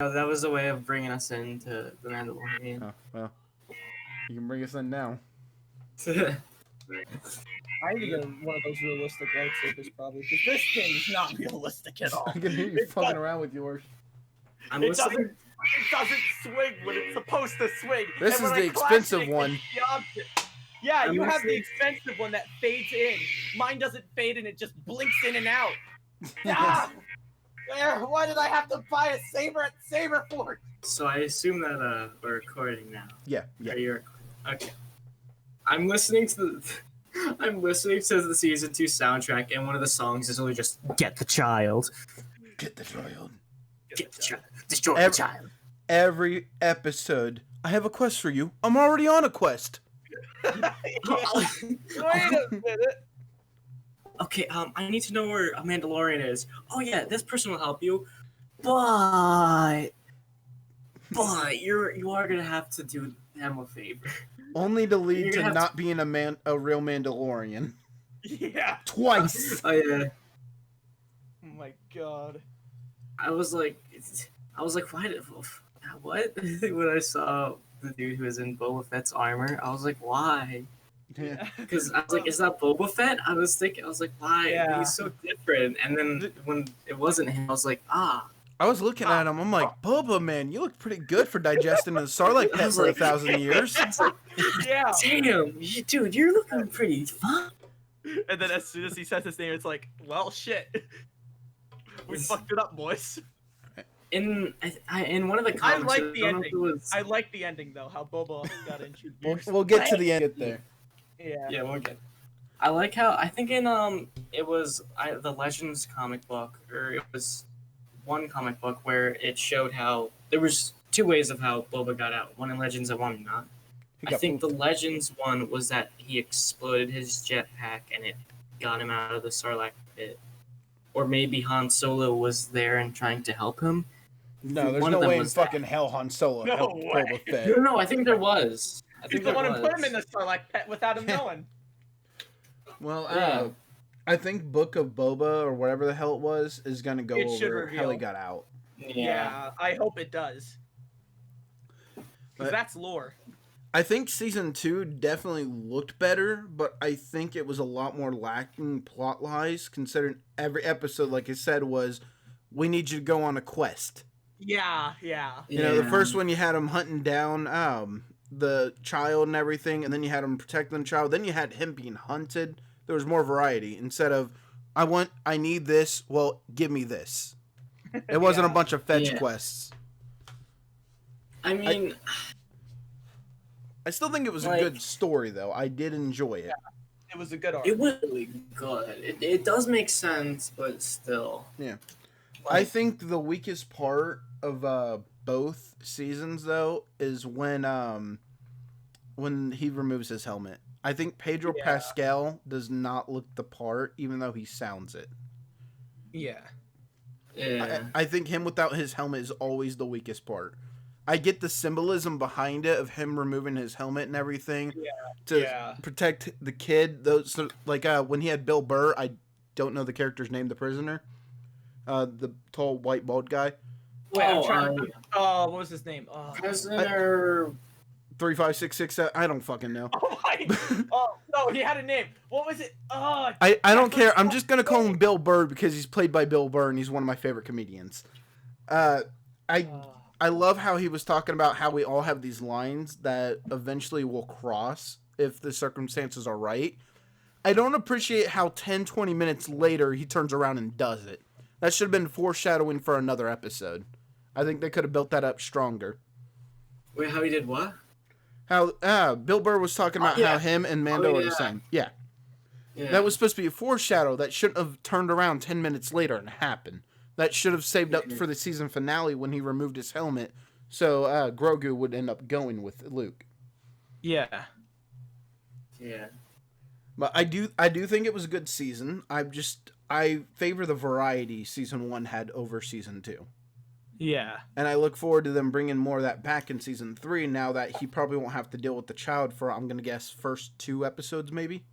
No, that was a way of bringing us into the Mandalorian. Oh, well. You can bring us in now. I need to get one of those realistic lightsabers, probably, because this thing is not realistic at all. I can hear you fucking around with yours. It doesn't swing when it's supposed to swing. This is the expensive one. Yeah, you have the expensive one that fades in. Mine doesn't fade and it just blinks in and out. Ah! Why did I have to buy a saber at Saber Forge? So I assume that we're recording now. Yeah. You're okay. I'm listening to the season 2 soundtrack, and one of the songs is only just "Get the child." Get the child. Get the child. Destroy the child. Every episode, I have a quest for you. I'm already on a quest. Wait a minute. Okay, I need to know where a Mandalorian is. Oh yeah, this person will help you, but you are gonna have to do them a favor. Only to lead to not being a real Mandalorian. Yeah. Twice. Oh yeah. Oh my god. I was like, what? When I saw the dude who was in Boba Fett's armor, I was like, why? Yeah. Because I was like, is that Boba Fett? I was like, why? Yeah. He's so different. And then when it wasn't him, I was like, ah. I was looking at him. I'm like, Boba, man, you look pretty good for digesting a Sarlacc pet for 1,000 years. Yeah. Damn, dude, you're looking pretty fun. And then as soon as he says his name, it's like, well, shit. We fucked it up, boys. In one of the comments, I like the ending. I like the ending though. How Boba got introduced. We'll get to the end. Get there. Yeah. We'll get. I like how I think in it was the Legends comic book, or it was one comic book where it showed how there was 2 ways of how Boba got out. One in Legends and one not. I think the Legends one was that he exploded his jetpack and it got him out of the Sarlacc pit. Or maybe Han Solo was there and trying to help him. No, there's no way in fucking hell Han Solo helped Boba Fett. No, I think there was. He's the one who put him in the Sarlacc pit without him knowing. Well, I think Book of Boba, or whatever the hell it was, is going to go over how he got out. Yeah, I hope it does. Because that's lore. I think Season 2 definitely looked better, but I think it was a lot more lacking plot-wise, considering every episode, like I said, was, we need you to go on a quest. Yeah. You know, the first one you had him hunting down the child and everything, and then you had him protecting the child, then you had him being hunted. There was more variety, instead of, I need this, well, give me this. It wasn't a bunch of fetch quests. I mean... I still think it was a good story, though. I did enjoy it. Yeah, it was a good arc. It was really good. It does make sense, but still. Yeah. I think the weakest part of both seasons, though, is when he removes his helmet. I think Pedro Pascal does not look the part, even though he sounds it. Yeah. I think him without his helmet is always the weakest part. I get the symbolism behind it of him removing his helmet and everything to protect the kid. Those when he had Bill Burr, I don't know the character's name, the prisoner, the tall white bald guy. Wait, I'm trying. What was his name? Prisoner 35667. I don't fucking know. Oh my! No, he had a name. What was it? I don't care. I'm just gonna call him Bill Burr because he's played by Bill Burr and he's one of my favorite comedians. I love how he was talking about how we all have these lines that eventually will cross if the circumstances are right. I don't appreciate how 10-20 minutes later he turns around and does it. That should have been foreshadowing for another episode. I think they could have built that up stronger. Wait, how he did what? How Bill Burr was talking about how him and Mando are the same. Yeah. That was supposed to be a foreshadow that shouldn't have turned around 10 minutes later and happened. That should have saved up for the season finale when he removed his helmet, so Grogu would end up going with Luke. Yeah. But I do think it was a good season. I favor the variety season 1 had over season 2. Yeah. And I look forward to them bringing more of that back in season 3. Now that he probably won't have to deal with the child for, I'm gonna guess, first 2 episodes maybe.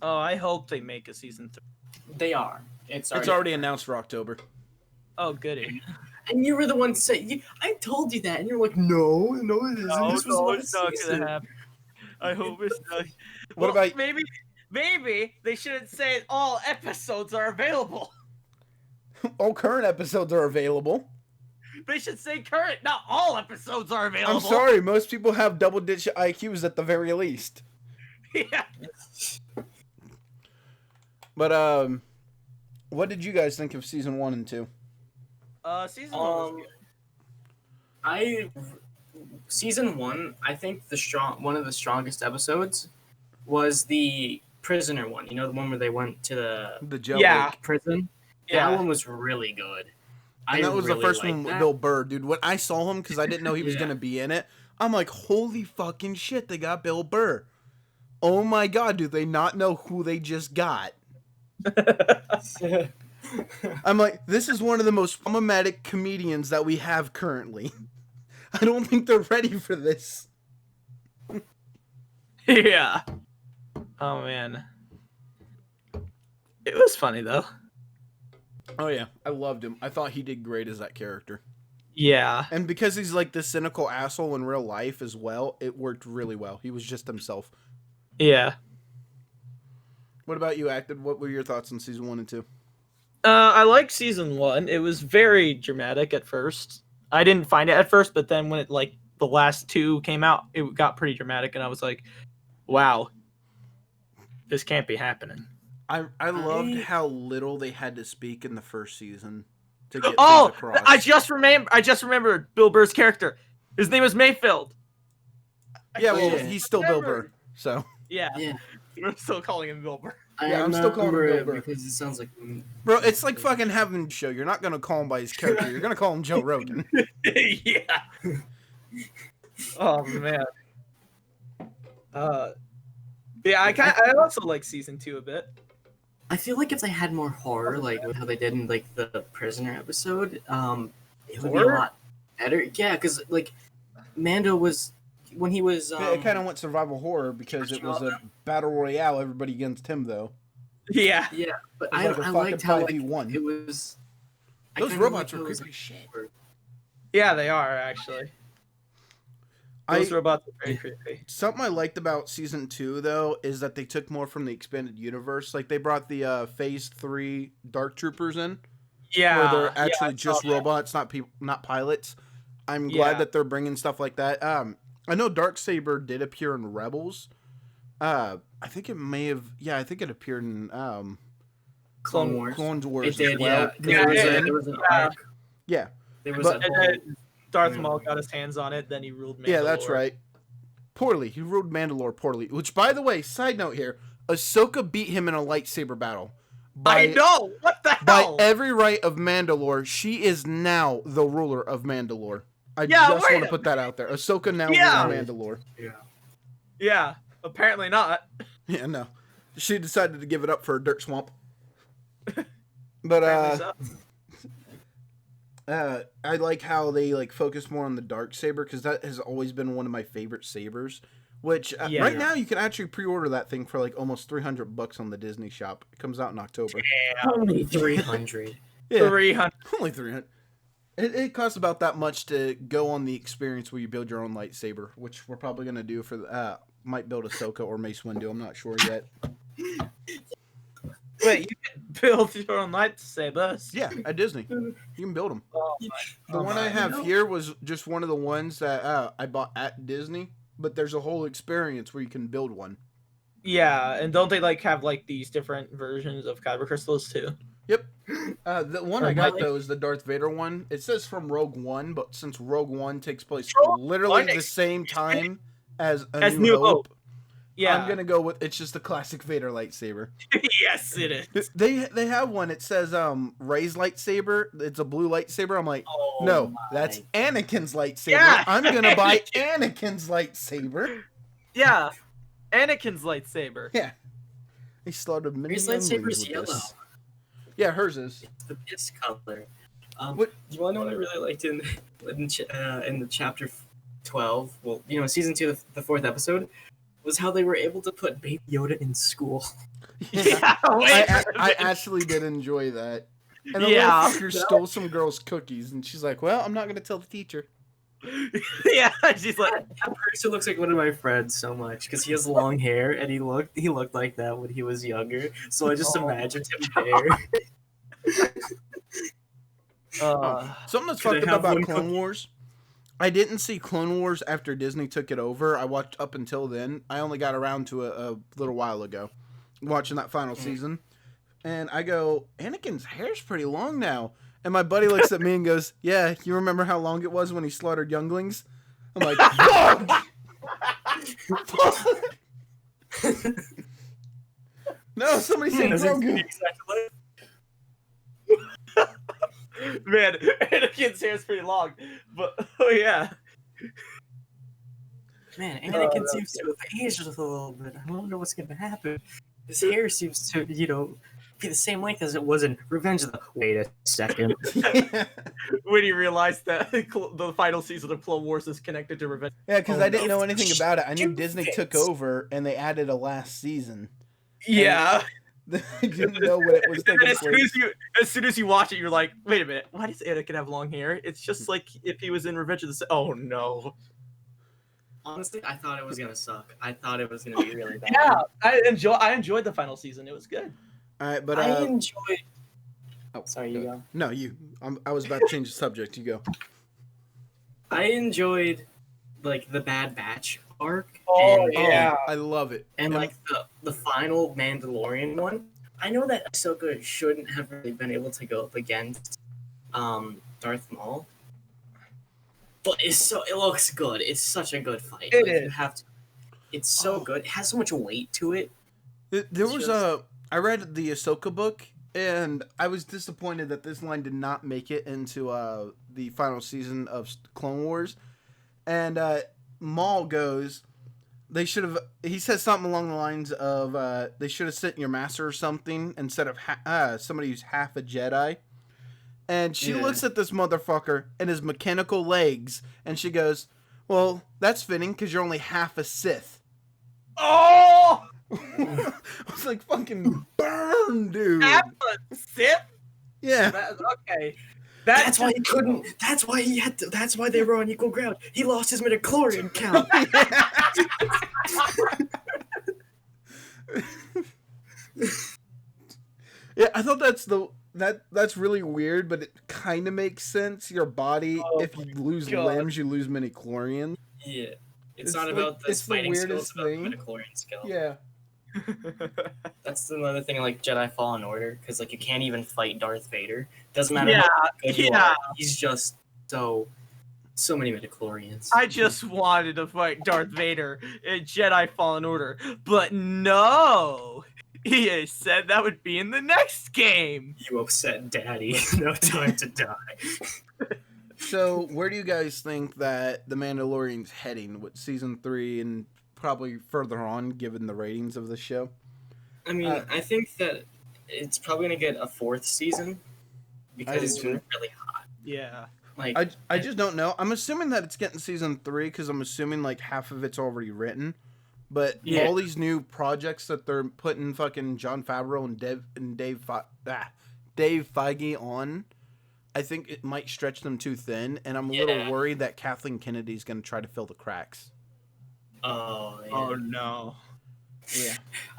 Oh, I hope they make a season 3. They are. It's already announced for October. Oh, goody. and you were the one saying, I told you that, and you're like, no, it isn't. No, This was it's not gonna happen. I hope it's not. What about maybe they shouldn't say all episodes are available. all current episodes are available? They should say current, not all episodes are available. I'm sorry, most people have double-digit IQs at the very least. Yeah. But what did you guys think of season 1 and 2? Season 1 was good. Season 1, I think one of the strongest episodes was the prisoner one. You know, the one where they went to the jail prison. Yeah. That one was really good. And that was the first one with Bill Burr, dude. When I saw him, because I didn't know he was gonna be in it, I'm like, holy fucking shit, they got Bill Burr. Oh my god, do they not know who they just got? I'm like, this is one of the most problematic comedians that we have currently. I don't think they're ready for this. Yeah. Oh man. It was funny though. Oh yeah, I loved him. I thought he did great as that character. Yeah. And because he's like this cynical asshole in real life as well, it worked really well. He was just himself. Yeah. What about you, Acted? What were your thoughts on season 1 and 2? I liked season 1. It was very dramatic at first. I didn't find it at first, but then when it the last 2 came out, it got pretty dramatic, and I was like, "Wow, this can't be happening." I loved how little they had to speak in the first season to get things across. I just remembered Bill Burr's character. His name is Mayfield. Yeah, well, he's still Bill Burr, so yeah. We're still calling him Bill Burr. I'm still calling him Bill Burr because it sounds like. Bro, it's like fucking having a show. You're not gonna call him by his character. You're gonna call him Joe Rogan. Yeah. Oh man. Yeah, I also like season 2 a bit. I feel like if they had more horror, like with how they did in like the prisoner episode, it would be a lot better. Yeah, because like Mando was when he was. It kind of went survival horror because it was a battle royale. Everybody against him, though. Yeah, but I liked how like, it was. Those robots were creepy as shit. Yeah, they are actually. Those robots are very creepy. Something I liked about season 2 though is that they took more from the expanded universe. Like they brought the Phase 3 Dark Troopers in. Yeah, where they're actually just robots, not pilots. I'm glad that they're bringing stuff like that. I know Darksaber did appear in Rebels. I think it may have. Yeah, I think it appeared in Clone Wars. Clone Wars it did, as well. There was an arc. Yeah. There was Darth Maul got his hands on it, then he ruled Mandalore. Yeah, that's right. Poorly. He ruled Mandalore poorly. Which, by the way, side note here, Ahsoka beat him in a lightsaber battle. I know! What the hell? By every right of Mandalore, she is now the ruler of Mandalore. I just want to put that out there. Ahsoka now rules Mandalore. Yeah, apparently not. Yeah, no. She decided to give it up for a dirt swamp. But, I like how they focus more on the Darksaber because that has always been one of my favorite sabers. Which right now you can actually pre-order that thing for almost $300 on the Disney shop. It comes out in October. Yeah. Only 300. Yeah, 300. Only 300. It costs about that much to go on the experience where you build your own lightsaber, which we're probably gonna do for might build Ahsoka or Mace Windu. I'm not sure yet. Wait, you can build your own lightsabers? Yeah, at Disney. You can build them. The one I have here was just one of the ones that I bought at Disney, but there's a whole experience where you can build one. Yeah, and don't they have these different versions of kyber crystals too? Yep. The one I got though is the Darth Vader one. It says from Rogue One, but since Rogue One takes place literally the same time as New Hope. Yeah, I'm gonna go with it's just a classic Vader lightsaber. Yes, it is. They have one. It says Rey's lightsaber. It's a blue lightsaber. I'm like, no, that's Anakin's lightsaber. Yeah. I'm gonna buy Anakin's lightsaber. Yeah, Anakin's lightsaber. Yeah, they started many Rey's lightsaber is yellow. This. Yeah, hers is. It's the piss color. What? You want to know what I really liked in the chapter 12? Well, season 2, the 4th episode. Was how they were able to put Baby Yoda in school. Yeah, I actually did enjoy that. And the little fucker stole some girl's cookies, and she's like, "Well, I'm not gonna tell the teacher." Yeah, she's like, that person looks like one of my friends so much because he has long hair and he looked like that when he was younger. So I just imagined him there. Something that's fucked up about Clone Wars. I didn't see Clone Wars after Disney took it over. I watched up until then. I only got around to a little while ago, watching that final season. And I go, Anakin's hair's pretty long now. And my buddy looks at me and goes, "Yeah, you remember how long it was when he slaughtered younglings?" I'm like, "Fuck!" No, somebody said Grogu. Man, Anakin's hair's pretty long, but oh yeah. Man, Anakin seems to have aged a little bit. I don't know what's gonna happen. His hair seems to, be the same length as it was in Revenge of the... Wait a second. When you realize that the final season of Clone Wars is connected to Revenge. Yeah, because I didn't know anything about it. I knew Disney took over and they added a last season. Yeah. I didn't know what it was taking place. As soon as you watch it, you're like, wait a minute, why does Anakin have long hair? It's just like if he was in Revenge of the... Oh, no. Honestly, I thought it was gonna suck. I thought it was gonna be really bad. Yeah, I enjoyed the final season. It was good. All right, but I enjoyed. Oh, sorry, you go. No, you. I was about to change the subject. You go. I enjoyed, like, the Bad Batch arc. Oh, yeah. I love it. And like the final Mandalorian one. I know that Ahsoka shouldn't have really been able to go up against Darth Maul. But it looks good. It's such a good fight. It is. is. You have to. It's so good. It has so much weight to it. I read the Ahsoka book, and I was disappointed that this line did not make it into the final season of Clone Wars. And Maul goes, he says something along the lines of, they should have sent your master or something instead of somebody who's half a Jedi. And she looks at this motherfucker and his mechanical legs, and she goes, "Well, that's fitting because you're only half a Sith." Oh! I was like, fucking burn, dude. Half a Sith? Yeah. Okay. That's why he couldn't. That's why he had to. That's why they were on equal ground. He lost his midichlorian count. Yeah, I thought that's really weird, but it kind of makes sense. Your body, if you lose limbs, you lose midichlorian. Yeah, it's not about the fighting skill; it's about the midichlorian skill. Yeah. That's another thing, like Jedi Fallen Order, because like you can't even fight Darth Vader. Doesn't matter how good you are. He's just so many midichlorians. I just wanted to fight Darth Vader in Jedi Fallen Order, but no. EA said that would be in the next game. You upset Daddy. No time to die. So, where do you guys think that The Mandalorian's heading with season 3 and probably further on, given the ratings of the show? I mean, I think that it's probably going to get a 4th season because it's really hot. Yeah. Like, I just don't know. I'm assuming that it's getting season 3 because I'm assuming like half of it's already written. But all these new projects that they're putting fucking Jon Favreau and Dave Feige on, I think it might stretch them too thin, and I'm a little worried that Kathleen Kennedy's going to try to fill the cracks. Oh, yeah. Oh, no. Yeah.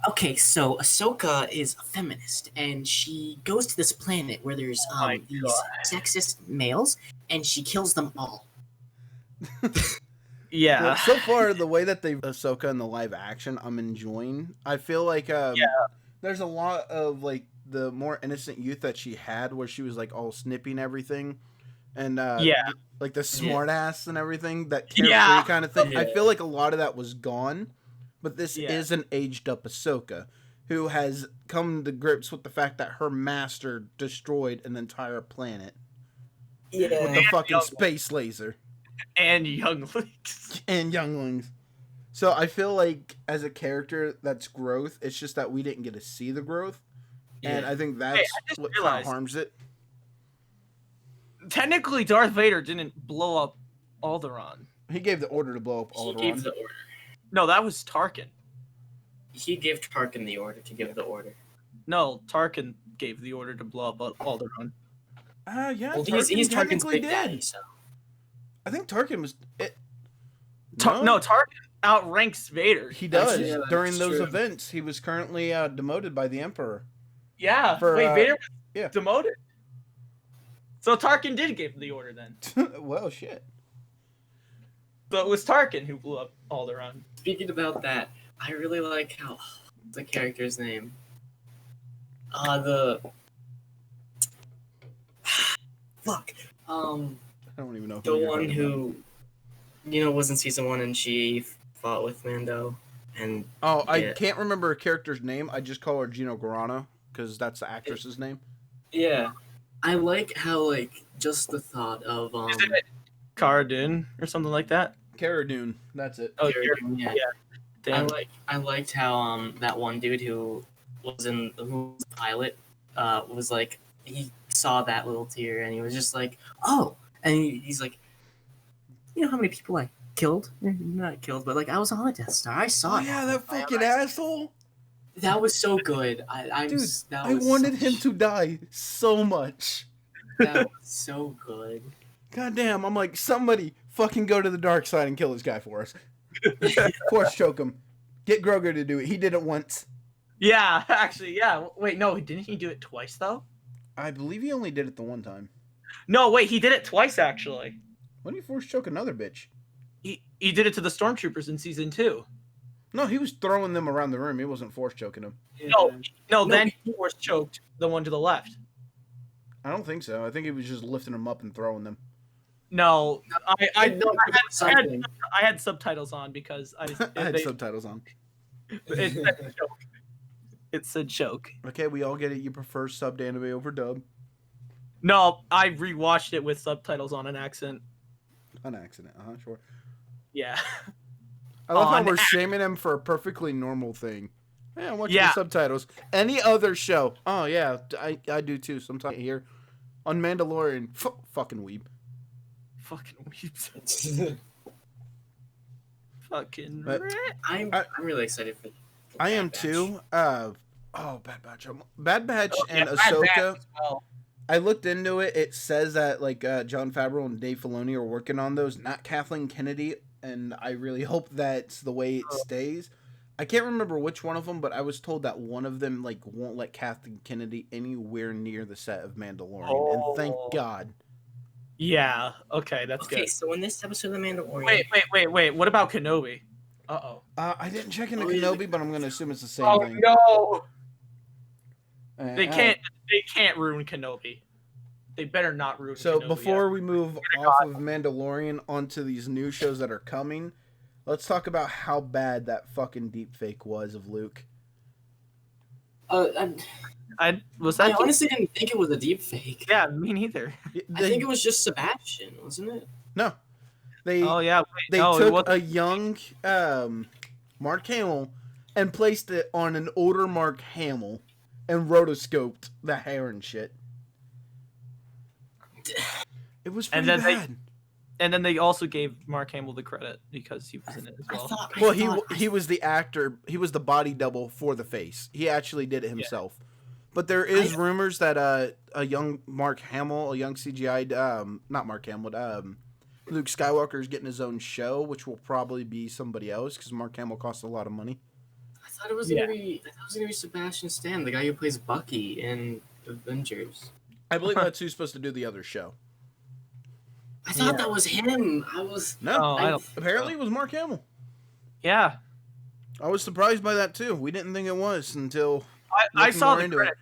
Okay, so Ahsoka is a feminist, and she goes to this planet where there's these sexist males, and she kills them all. Yeah. Well, so far, the way that they've Ahsoka in the live action, I'm enjoying. I feel like there's a lot of like the more innocent youth that she had, where she was like all snippy and everything, and like the smart ass and everything, that carefree kind of thing. Yeah. I feel like a lot of that was gone, but this is an aged up Ahsoka who has come to grips with the fact that her master destroyed an entire planet with the fucking space laser. And younglings. So I feel like as a character, that's growth. It's just that we didn't get to see the growth. Yeah. And I think that's what kind of harms it. Technically, Darth Vader didn't blow up Alderaan. He gave the order to blow up Alderaan. He gave the order. No, that was Tarkin. He gave Tarkin the order to give the order. No, Tarkin gave the order to blow up Alderaan. Yeah. Well, Tarkin he's Tarkin's technically big daddy, did. so. I think Tarkin was. No, Tarkin outranks Vader. He does. Actually, yeah, During those true. events, he was currently demoted by the Emperor. Yeah. For, Vader was yeah. demoted. So Tarkin did give the order then. Well, shit. So it was Tarkin who blew up Alderaan. Speaking about that, I really like how the character's name. Fuck. I don't even know. The one who, was in season 1 and she fought with Mando, and. I can't remember a character's name. I just call her Gina Carano because that's the actress's name. Yeah, I like how just the thought of Isn't it Cara Dune or something like that? Cara Dune, that's it. Oh, Cara Dune, yeah. Damn. I liked how that one dude who was a pilot was like, he saw that little tear and he was just like, oh, and he's like, you know how many people I killed? Not killed, but I was on a Death Star. I saw it. Yeah, that fucking asshole. That was so good. I wanted him to die so much. That was so good. God damn, I'm like, somebody fucking go to the dark side and kill this guy for us. Force choke him. Get Grogu to do it. He did it once. Yeah, actually, yeah. Wait, no, didn't he do it twice, though? I believe he only did it the one time. No, wait, he did it twice, actually. When did he force choke another bitch? He did it to the stormtroopers in season 2. No, he was throwing them around the room. He wasn't force choking them. No, then he force choked the one to the left. I don't think so. I think he was just lifting them up and throwing them. No, I had subtitles on because I had subtitles on. It said choke. It said choke. Okay, we all get it. You prefer subbed anime over dub. No, I rewatched it with subtitles on an accent. On accident, sure. Yeah. I love how we're shaming him for a perfectly normal thing. Yeah, I'm watching the subtitles. Any other show? Oh yeah, I do too. Sometimes here on Mandalorian, fucking weeb. Fucking weebs. Fucking. I'm really excited for. I am too. Bad Batch and Ahsoka. I looked into it. It says that Jon Favreau and Dave Filoni are working on those, not Kathleen Kennedy, and I really hope that's the way it stays. I can't remember which one of them, but I was told that one of them won't let Kathleen Kennedy anywhere near the set of Mandalorian, and thank God. Yeah. Okay, that's good. Okay, so in this episode of The Mandalorian. Wait. What about Kenobi? Uh-oh. I didn't check into Kenobi, but I'm gonna assume it's the same thing. Oh no! They can't ruin Kenobi. They better not ruin Kenobi. Before we move off of Mandalorian onto these new shows that are coming, let's talk about how bad that fucking deepfake was of Luke. I honestly didn't think it was a deepfake. Yeah, me neither. I think it was just Sebastian, wasn't it? No. They took a young Mark Hamill and placed it on an older Mark Hamill and rotoscoped the hair and shit. It was pretty bad. And then they also gave Mark Hamill the credit because he was in it as well. He was the actor. He was the body double for the face. He actually did it himself. Yeah. But there is rumors that a young Mark Hamill, a young CGI, not Mark Hamill, Luke Skywalker is getting his own show, which will probably be somebody else because Mark Hamill costs a lot of money. I thought it was gonna be Sebastian Stan, the guy who plays Bucky in Avengers. I believe that's who's supposed to do the other show. I thought that was him. Apparently it was Mark Hamill. Yeah. I was surprised by that too. We didn't think it was until I saw the credits.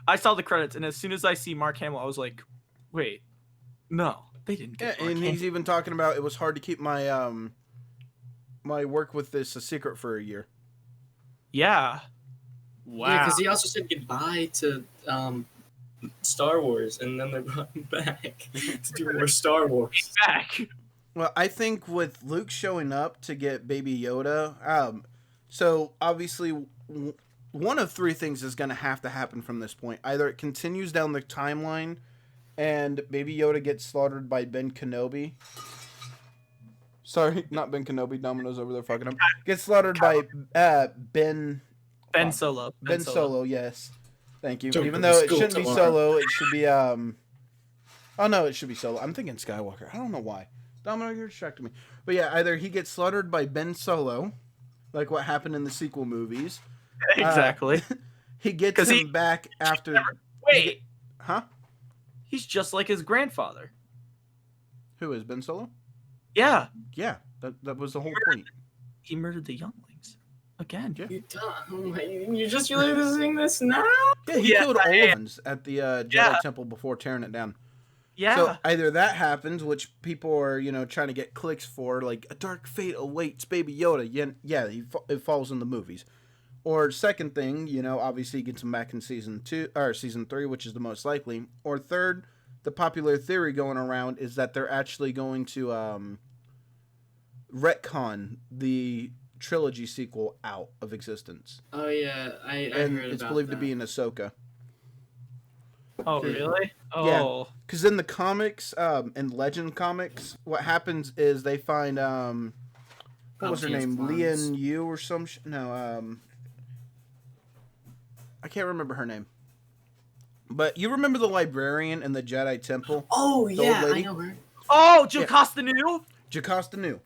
I saw the credits, and as soon as I see Mark Hamill, I was like, "Wait, no, they didn't get." Yeah, and he's even talking about it was hard to keep my my work with this a secret for a year. Yeah. Wow. Yeah, because he also said goodbye to Star Wars, and then they brought him back to do more Star Wars. Back. Well, I think with Luke showing up to get Baby Yoda, so obviously one of three things is going to happen from this point. Either it continues down the timeline, and Baby Yoda gets slaughtered by Ben Kenobi. Sorry, not Ben Kenobi. Domino's over there fucking him. Gets slaughtered by Ben Solo. Ben Solo, yes. Thank you. Don't Even go to though it school shouldn't be tomorrow. Solo, it should be Oh no, it should be Solo. I'm thinking Skywalker. I don't know why. Domino, you're distracting me. But yeah, either he gets slaughtered by Ben Solo, like what happened in the sequel movies. Exactly. He gets him back after. Wait. Huh? He's just like his grandfather. Who is Ben Solo? Yeah. Yeah, that was the whole point. He murdered the younglings again. Yeah. You're just realizing this now? Yeah, he killed all of them at the Jedi Temple before tearing it down. Yeah. So either that happens, which people are, trying to get clicks for, like a dark fate awaits Baby Yoda. Yeah, it falls in the movies. Or second thing, obviously he gets him back in season 3, which is the most likely. Or third, the popular theory going around is that they're actually going to retcon the trilogy sequel out of existence. Oh yeah, I and heard about it's believed that. to be in Ahsoka. Oh really? Oh. Yeah. Because in the comics, in Legend comics, what happens is they find what was her name, Lian Yu or some no I can't remember her name. But you remember the librarian in the Jedi Temple? Oh the yeah, old lady? I know her. Oh, Jocasta Nu? Jocasta Nu.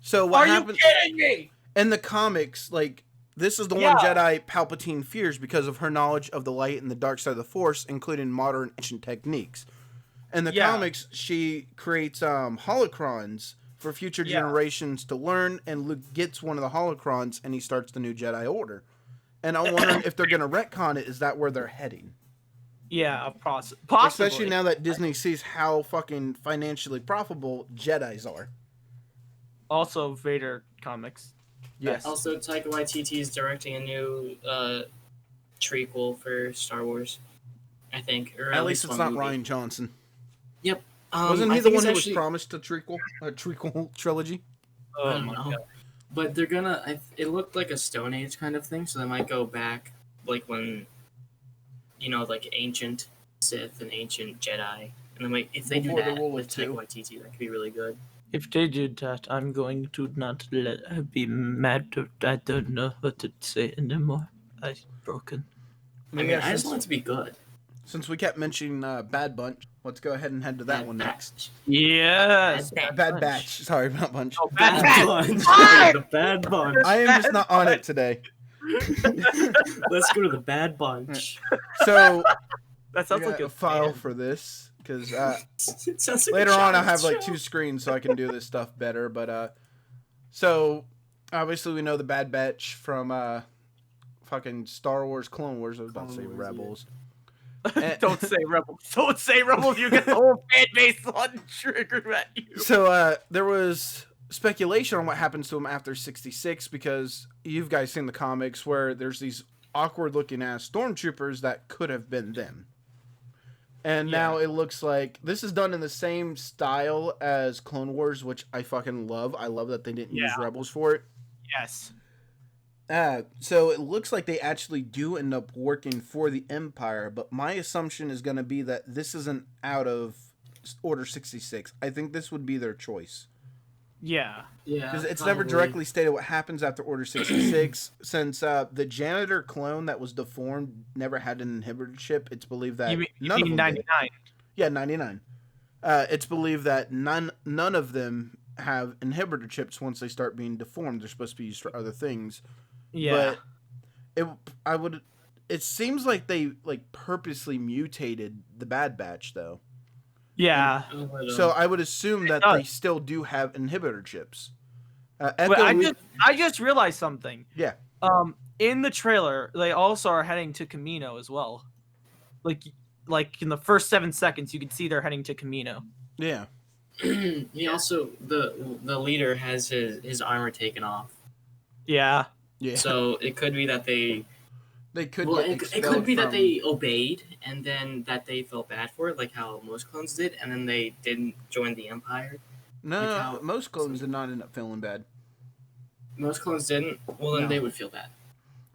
So what happens? Are you kidding me? In the comics, like, this is the one Jedi Palpatine fears because of her knowledge of the light and the dark side of the Force, including modern ancient techniques. In the comics, she creates holocrons for future generations to learn, and Luke gets one of the holocrons, and he starts the new Jedi Order. And I'm wondering if they're going to retcon it. Is that where they're heading? Yeah, possibly. Especially now that Disney sees how fucking financially profitable Jedis are. Also, Vader comics. Yes. Also, Taika Waititi is directing a new trequel for Star Wars, I think. Or at least it's not movie. Rian Johnson. Yep. Wasn't he the one who was promised a trequel trilogy? I don't know. But they're gonna. It looked like a Stone Age kind of thing, so they might go back, like when, like ancient Sith and ancient Jedi, and then if they do that with Taika Waititi, that could be really good. If they did that, I'm going to not be mad. I don't know what to say anymore. I'm broken. I mean, I just want it to be good. Since we kept mentioning Bad Bunch, let's go ahead and head to that one next. Yes. Bad Batch. Sorry, not Bunch. Oh, Bad Bunch. The Bad Bunch. I am just not on it today. Let's go to the Bad Bunch. So, that sounds like a file for this, because like later on I'll have like 2 screens so I can do this stuff better. But so obviously we know the Bad Batch from fucking Star Wars Clone Wars. I was about to say Rebels. Don't say Rebels. Don't say Rebels. You get the whole fan base on triggered at you. So there was speculation on what happens to him after 66, because you've guys seen the comics where there's these awkward looking ass stormtroopers that could have been them. And now it looks like this is done in the same style as Clone Wars, which I fucking love. I love that they didn't use Rebels for it. Yes. So it looks like they actually do end up working for the Empire, but my assumption is going to be that this isn't out of Order 66. I think this would be their choice. Yeah. Yeah. Because it's never directly stated what happens after Order 66. Since the janitor clone that was deformed never had an inhibitor chip, it's believed that none of them 99. Did. Yeah, 99. It's believed that none of them have inhibitor chips once they start being deformed. They're supposed to be used for other things. Yeah. But it seems like they purposely mutated the Bad Batch though. Yeah. So I would assume that they still do have inhibitor chips. I just realized something. Yeah. In the trailer, they also are heading to Camino as well. Like in the first 7 seconds, you can see they're heading to Camino. Yeah. He also the leader has his armor taken off. Yeah. Yeah. So it could be that they could. Well, it could be that they obeyed and then that they felt bad for it, like how most clones did, and then they didn't join the Empire. No, most clones did not end up feeling bad. Most clones didn't. Well, then they would feel bad.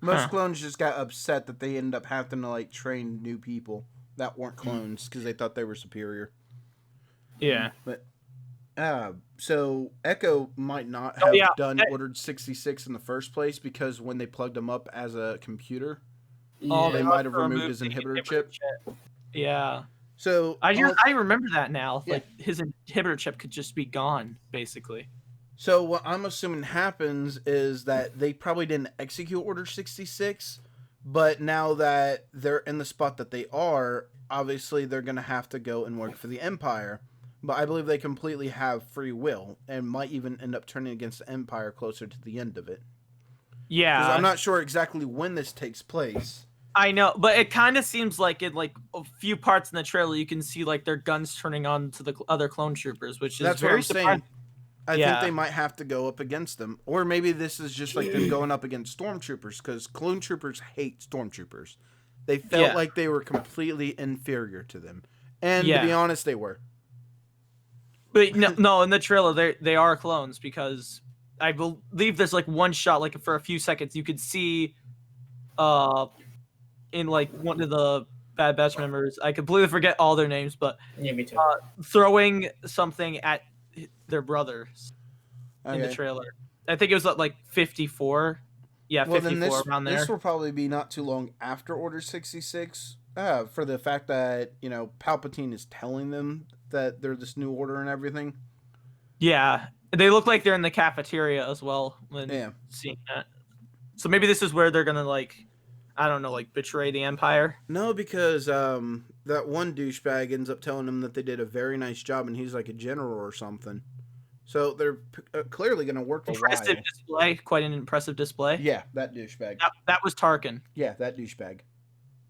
Most clones just got upset that they ended up having to train new people that weren't clones because they thought they were superior. Yeah. But so Echo might not have done Ordered 66 in the first place, because when they plugged him up as a computer, Oh, They might have removed his inhibitor chip. Yeah. So I remember that now. Yeah. Like his inhibitor chip could just be gone, basically. So what I'm assuming happens is that they probably didn't execute Order 66, but now that they're in the spot that they are, obviously they're going to have to go and work for the Empire. But I believe they completely have free will and might even end up turning against the Empire closer to the end of it. Yeah. Because I'm not sure exactly when this takes place. I know, but it kind of seems like in like a few parts in the trailer you can see like their guns turning on to the other clone troopers, which is That's very what I'm surprising. saying. I think they might have to go up against them. Or maybe this is just like them going up against stormtroopers, because clone troopers hate stormtroopers. They felt like they were completely inferior to them. And to be honest, they were. But no, in the trailer they are clones, because I believe there's like one shot, like for a few seconds, you could see in like one of the Bad Batch members, I completely forget all their names, but me too. Throwing something at their brothers in the trailer. I think it was like 54. Yeah, well, 54 around there. This will probably be not too long after Order 66, for the fact that, you know, Palpatine is telling them that they're this new order and everything. Yeah, they look like they're in the cafeteria as well when seeing that. So maybe this is where they're gonna like, I don't know, like betray the Empire. No, because that one douchebag ends up telling them that they did a very nice job, and he's like a general or something. So they're clearly going to work a while. Impressive display, quite an impressive display. Yeah, that douchebag. That was Tarkin. Yeah, that douchebag.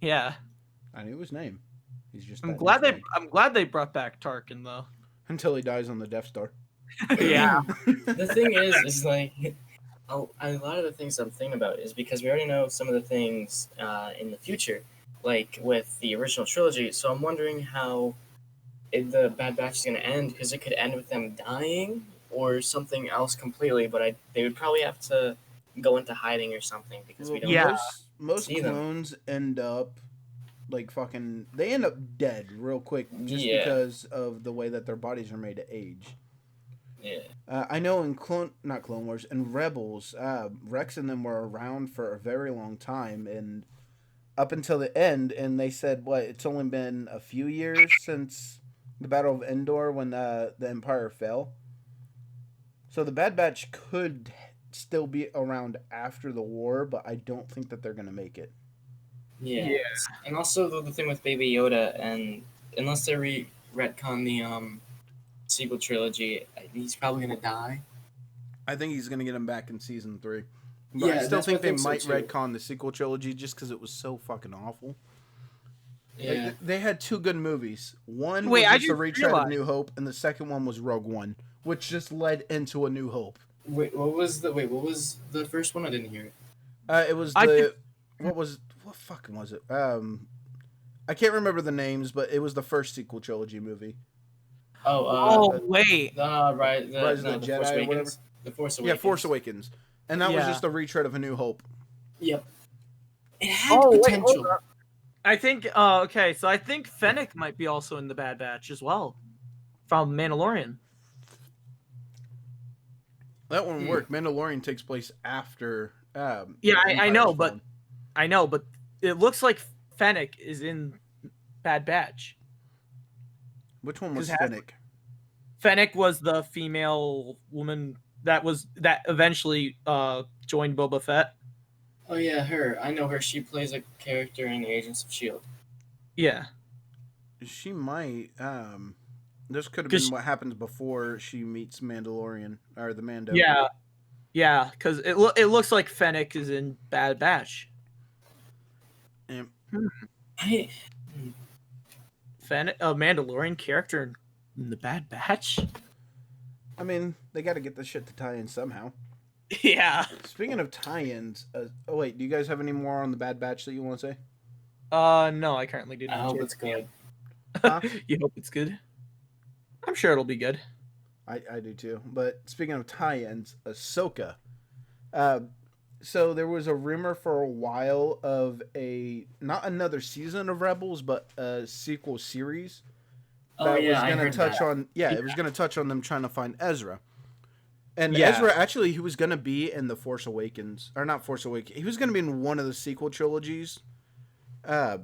Yeah, I knew his name. He's just. I'm glad they brought back Tarkin though. Until he dies on the Death Star. Yeah. The thing is like. A lot of the things I'm thinking about is because we already know some of the things in the future, like with the original trilogy. So I'm wondering how the Bad Batch is going to end, because it could end with them dying or something else completely. But they would probably have to go into hiding or something, because we don't. Yeah. Most clones end up like fucking. They end up dead real quick just because of the way that their bodies are made to age. Yeah. I know in not Clone Wars, in Rebels, Rex and them were around for a very long time, and up until the end, and they said, it's only been a few years since the Battle of Endor when the Empire fell. So the Bad Batch could still be around after the war, but I don't think that they're going to make it. Yeah. And also the thing with Baby Yoda, and unless they retcon the sequel trilogy, he's probably gonna die. I think he's gonna get him back in season 3. But I still think they might retcon the sequel trilogy just because it was so fucking awful. Yeah. Like, they had 2 good movies. One was just a retread of New Hope, and the second one was Rogue One, which just led into A New Hope. What was the first one? I didn't hear it. It was what fucking was it? I can't remember the names, but it was the first sequel trilogy movie. Wait. Right. Rise of the Jedi or whatever. The Force Awakens. Yeah, Force Awakens. And that was just a retread of A New Hope. Yep. It had potential. Wait, I think, okay, so I think Fennec might be also in the Bad Batch as well. From Mandalorian. That one worked. Mandalorian takes place after... I know, but it looks like Fennec is in Bad Batch. Which one was Fennec? Fennec was the female woman that eventually joined Boba Fett. Oh yeah, her. I know her. She plays a character in the Agents of S.H.I.E.L.D. Yeah. She might. This could have been what happens before she meets Mandalorian or the Mando. Yeah. Yeah, because it looks like Fennec is in Bad Batch. Fennec, a Mandalorian character in the Bad Batch? I mean, they got to get this shit to tie in somehow. Yeah. Speaking of tie-ins, do you guys have any more on the Bad Batch that you want to say? No, I currently do not. I hope it's good. Huh? You hope it's good? I'm sure it'll be good. I do too. But speaking of tie-ins, Ahsoka. So there was a rumor for a while of not another season of Rebels, but a sequel series. That was going to touch on. Yeah, it was going to touch on them trying to find Ezra. And Ezra, actually, he was going to be in The Force Awakens. Or not Force Awakens. He was going to be in one of the sequel trilogies. Uh,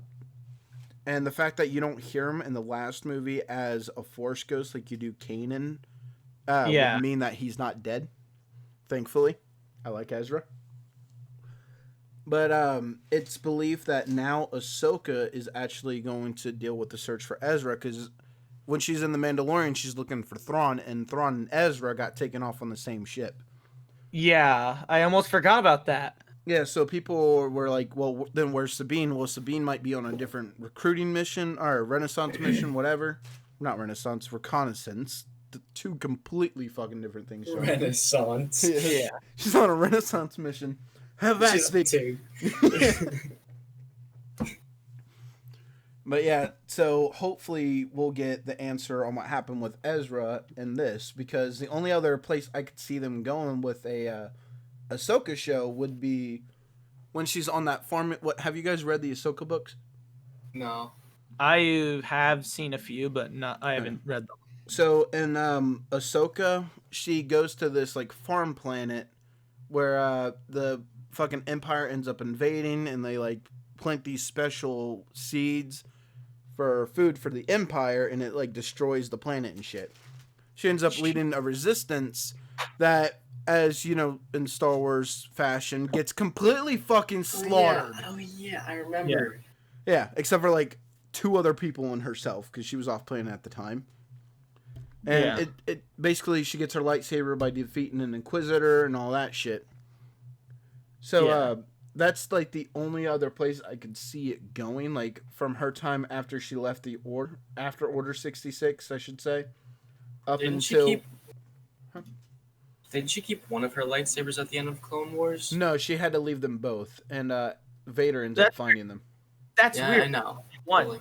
and the fact that you don't hear him in the last movie as a Force ghost like you do Kanan would mean that he's not dead. Thankfully, I like Ezra. But it's believed that now Ahsoka is actually going to deal with the search for Ezra, because when she's in The Mandalorian, she's looking for Thrawn, and Thrawn and Ezra got taken off on the same ship. Yeah, I almost forgot about that. Yeah, so people were like, well, then where's Sabine? Well, Sabine might be on a different recruiting mission, or a Renaissance mission, whatever. Not Renaissance, reconnaissance. The two completely fucking different things. Renaissance. Yeah. She's on a Renaissance mission. Have that thing. But yeah, so hopefully we'll get the answer on what happened with Ezra in this, because the only other place I could see them going with a Ahsoka show would be when she's on that farm. What, have you guys read the Ahsoka books? No. I have seen a few, but I haven't read them. So in Ahsoka, she goes to this like farm planet where the fucking Empire ends up invading, and they like plant these special seeds for food for the Empire, and it like destroys the planet and shit. She ends up leading a resistance that, as you know, in Star Wars fashion, gets completely fucking slaughtered. Oh yeah, I remember. Yeah, except for like 2 other people and herself, because she was off planet at the time. And it basically, she gets her lightsaber by defeating an Inquisitor and all that shit. So that's like the only other place I could see it going, like from her time after she left the Order, after Order 66, I should say, up Didn't she keep one of her lightsabers at the end of Clone Wars? No, she had to leave them both, and Vader ends up finding them. That's weird. I know. One.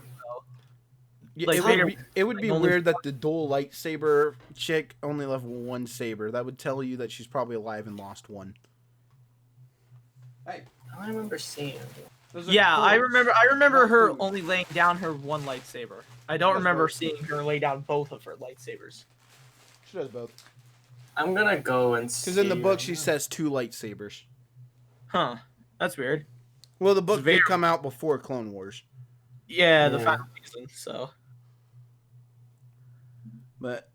Yeah, Like it would be weird that the dual lightsaber chick only left one saber. That would tell you that she's probably alive and lost one. Hey, I remember seeing it. Yeah, cool. I remember her only laying down her one lightsaber. I don't remember seeing her lay down both of her lightsabers. She does both. I'm gonna go and see. Because in the book she says 2 lightsabers. Huh. That's weird. Well, the book did come out before Clone Wars. Yeah, the final season, so. But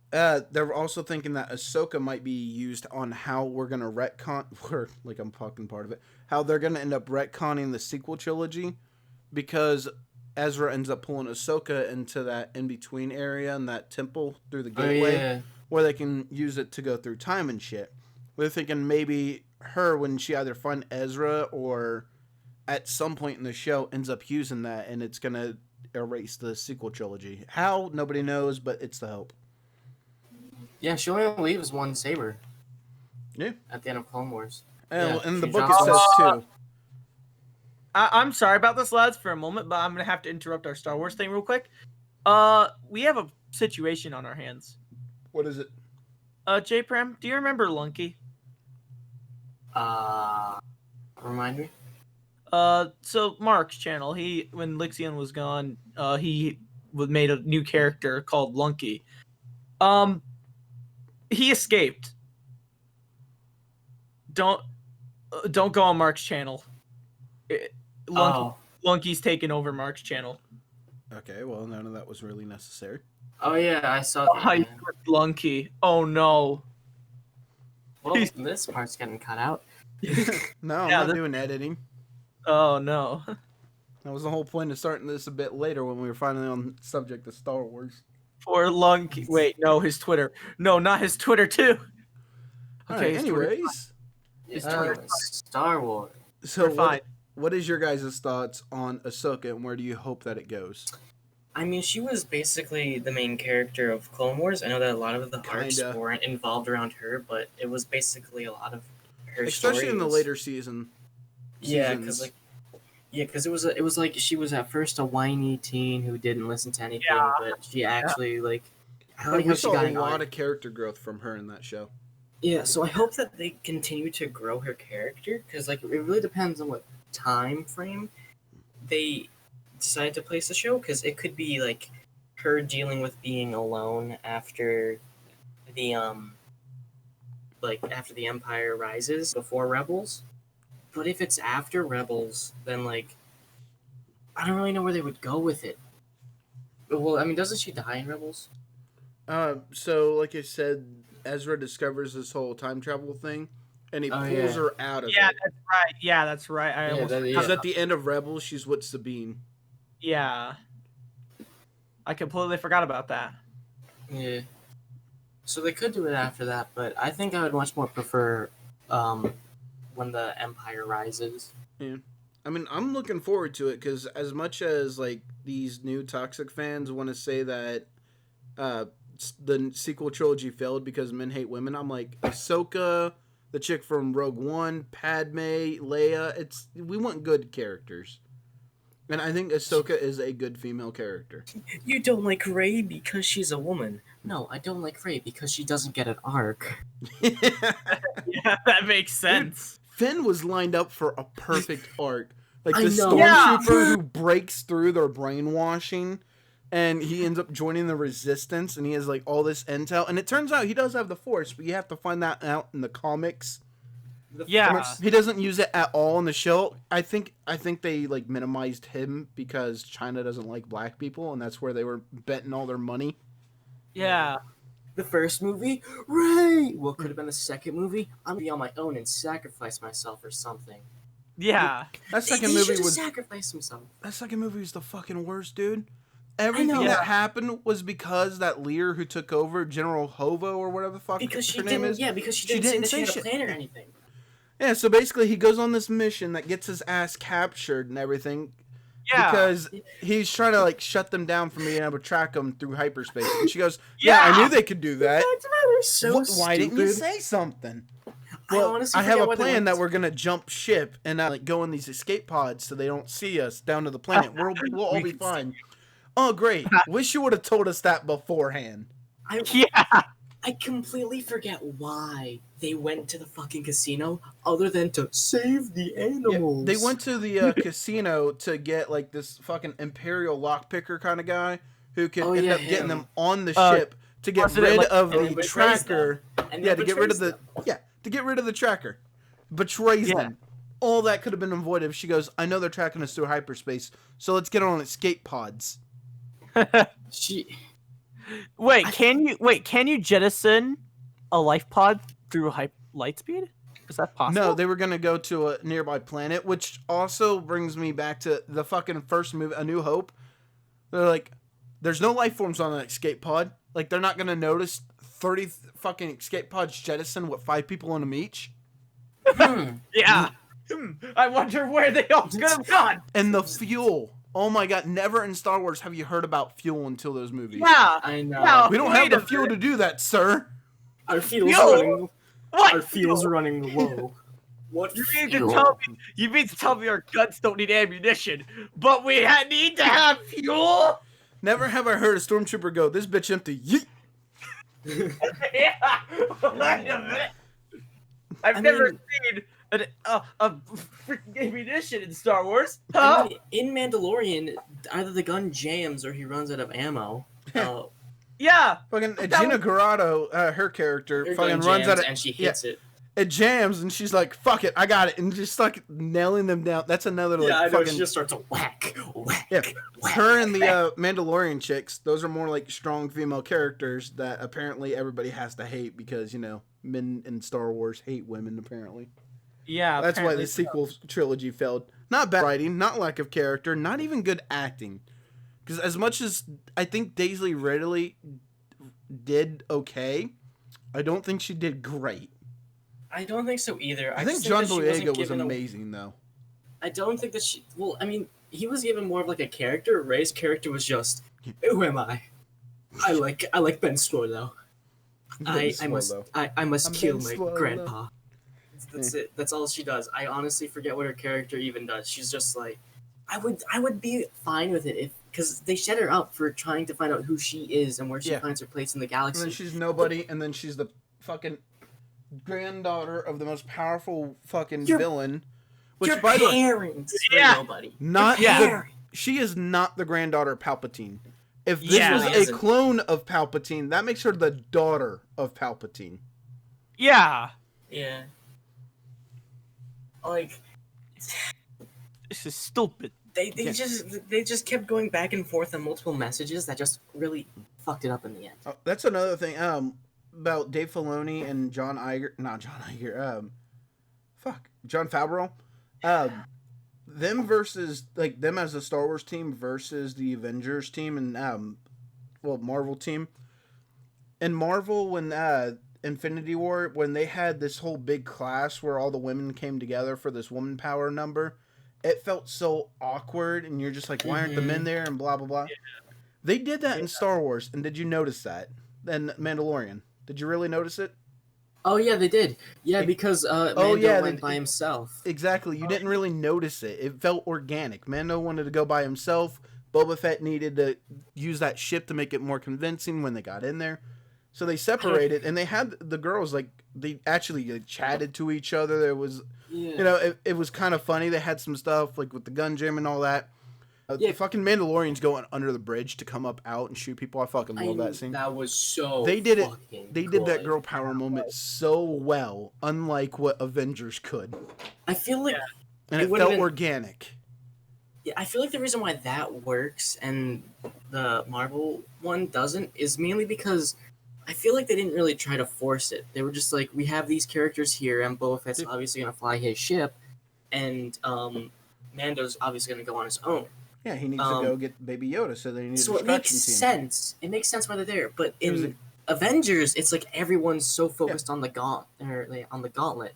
they're also thinking that Ahsoka might be used on how we're going to retcon, or like I'm fucking part of it, how they're going to end up retconning the sequel trilogy, because Ezra ends up pulling Ahsoka into that in-between area and that temple through the gateway, where they can use it to go through time and shit. We're thinking maybe her, when she either find Ezra or at some point in the show, ends up using that, and it's going to erase the sequel trilogy. How? Nobody knows, but it's the hope. Yeah, she only leaves one saber. Yeah. At the end of Clone Wars. And in the book it says 2. I'm sorry about this, lads, for a moment, but I'm going to have to interrupt our Star Wars thing real quick. We have a situation on our hands. What is it? J-Prem, do you remember Lunky? Remind me? So Mark's channel, when Lixion was gone, he made a new character called Lunky. He escaped. Don't go on Mark's channel. Lunky's taken over Mark's channel. Okay, well, none of that was really necessary. Oh yeah, I saw that. Hi, Lunky. Oh no. Well, this part's getting cut out. No, I'm not doing editing. Oh no. That was the whole point of starting this a bit later when we were finally on the subject of Star Wars. For Lunky. Wait, no, his Twitter. No, not his Twitter too. Okay, anyways. His Twitter. Star Wars. So what is your guys' thoughts on Ahsoka, and where do you hope that it goes? I mean, she was basically the main character of Clone Wars. I know that a lot of the arcs weren't involved around her, but it was basically a lot of her especially stories. In the later seasons. Yeah, because it was like she was at first a whiny teen who didn't listen to anything, but she actually we saw a lot of character growth from her in that show. Yeah, so I hope that they continue to grow her character, because like it really depends on what time frame they decide to place the show, because it could be like her dealing with being alone after the after the Empire rises, before Rebels. But if it's after Rebels, then like I don't really know where they would go with it. Well, I mean, doesn't she die in Rebels? So like I said, Ezra discovers this whole time travel thing, and he pulls her out of it. Yeah, that's right. Yeah, that's right. Because at the end of Rebels, she's with Sabine. Yeah. I completely forgot about that. Yeah. So they could do it after that, but I think I would much more prefer when the Empire rises. Yeah. I mean, I'm looking forward to it because as much as like these new toxic fans want to say that the sequel trilogy failed because men hate women, I'm like, Ahsoka, the chick from Rogue One, Padme, Leia, we want good characters. And I think Ahsoka is a good female character. You don't like Rey because she's a woman. No, I don't like Rey because she doesn't get an arc. Yeah, that makes sense. Dude, Finn was lined up for a perfect arc. Like the stormtrooper who breaks through their brainwashing and he ends up joining the resistance and he has like all this intel. And it turns out he does have the Force, but you have to find that out in the comics. He doesn't use it at all in the show. I think they like minimized him because China doesn't like black people, and that's where they were betting all their money. Yeah. The first movie, Rey. Well, could have been the second movie. I'm gonna be on my own and sacrifice myself or something. Yeah. That second movie was sacrifice himself. That second movie was the fucking worst, dude. Everything that happened was because that leader who took over, General Hovo or whatever the fuck her name is. Yeah, because she didn't say that she had a plan or anything. Yeah, so basically he goes on this mission that gets his ass captured and everything. Yeah. Because he's trying to like shut them down from being able to track them through hyperspace. And she goes, "Yeah, I knew they could do that. Why didn't you say something?" Well, I have a plan that we're gonna jump ship and like go in these escape pods so they don't see us down to the planet. We'll all be fine. Oh, great! Wish you would have told us that beforehand. I completely forget why they went to the fucking casino other than to save the animals. Yeah, they went to the casino to get like this fucking Imperial lockpicker kind of guy who could end up getting them on the ship to get rid of the tracker. Yeah, to get rid of the tracker. Betrays them. All that could have been avoided if she goes, "I know they're tracking us through hyperspace, so let's get on escape pods." Can you jettison a life pod through light speed? Is that possible? No, they were gonna go to a nearby planet, which also brings me back to the fucking first movie, A New Hope. They're like, there's no life forms on an escape pod. Like, they're not gonna notice 30 fucking escape pods jettison with 5 people on them each. Yeah. I wonder where they all could have gone. And the fuel. Oh my god, never in Star Wars have you heard about fuel until those movies. Yeah, I know. No, we don't have the fuel to do that, sir. Our fuel's running. What? Our fuel's running low. What? You mean to tell me our guns don't need ammunition, but we need to have fuel? Never have I heard a stormtrooper go, "This bitch empty." Yeet. Yeah. Wait a minute. I've never seen a freaking ammunition in Star Wars. Huh? I mean, in Mandalorian, either the gun jams or he runs out of ammo. Yeah. Fucking Gina Carano, her character, fucking runs out of, and she hits it. It jams and she's like, "Fuck it, I got it," and just like nailing them down. That's another like I know, fucking. she just starts to whack. Yeah, her and the Mandalorian chicks. Those are more like strong female characters that apparently everybody has to hate because men in Star Wars hate women apparently. Yeah, that's why the sequel trilogy failed. Not bad writing, not lack of character, not even good acting. Because as much as I think Daisy Ridley did okay, I don't think she did great. I don't think so either. I think John Boyega was amazing, though. I don't think that she... Well, I mean, he was given more of like a character. Rey's character was just, who am I? I like Ben Solo. I must kill my grandpa. That's it. That's all she does. I honestly forget what her character even does. She's just like, I would be fine with it because they set her up for trying to find out who she is and where she finds her place in the galaxy. And then she's nobody, and then she's the fucking granddaughter of the most powerful fucking villain. Which, your by parents the way, nobody. She is not the granddaughter of Palpatine. If this was a clone of Palpatine, that makes her the daughter of Palpatine. Yeah. Yeah. Like, this is stupid. They just kept going back and forth on multiple messages that just really fucked it up in the end. Oh, that's another thing. About Dave Filoni and John Favreau. Them versus like them as the Star Wars team versus the Avengers team and Marvel team. In Marvel, when Infinity War, when they had this whole big class where all the women came together for this woman power number, it felt so awkward, and you're just like, why aren't the men there, and blah, blah, blah. Yeah. They did that in Star Wars, and did you notice that? Then Mandalorian. Did you really notice it? Oh, yeah, they did. Yeah, because Mando went by himself. Exactly. You didn't really notice it. It felt organic. Mando wanted to go by himself. Boba Fett needed to use that ship to make it more convincing when they got in there. So they separated, and they had the girls, like, they actually chatted to each other. There was, it was kind of funny. They had some stuff, like, with the gun jam and all that. The fucking Mandalorians going under the bridge to come up out and shoot people. I fucking love that scene. That was so They did it. They did that girl power moment so well, unlike what Avengers could. I feel like... And it felt organic. Yeah, I feel like the reason why that works and the Marvel one doesn't is mainly because... I feel like they didn't really try to force it. They were just like, we have these characters here, and Boba Fett's obviously going to fly his ship, and Mando's obviously going to go on his own. Yeah, he needs to go get Baby Yoda, so they need a distraction it makes sense. It makes sense why they're there. But in Avengers, it's like everyone's so focused on the gauntlet.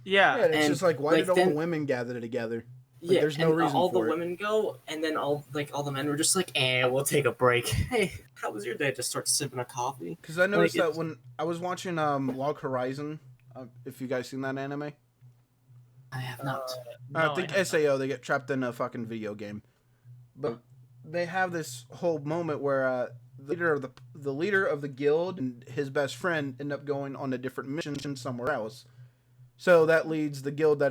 Yeah, and it's just like, why did all the women gather together? Like, there's no reason all for the women go, and then all the men were just like, we'll take a break. Hey, how was your day? Just start sipping a coffee. Because I noticed that when I was watching Log Horizon, if you guys seen that anime. I have not. I think SAO, they get trapped in a fucking video game. But they have this whole moment where the leader of the guild and his best friend end up going on a different mission somewhere else. So that leads the guild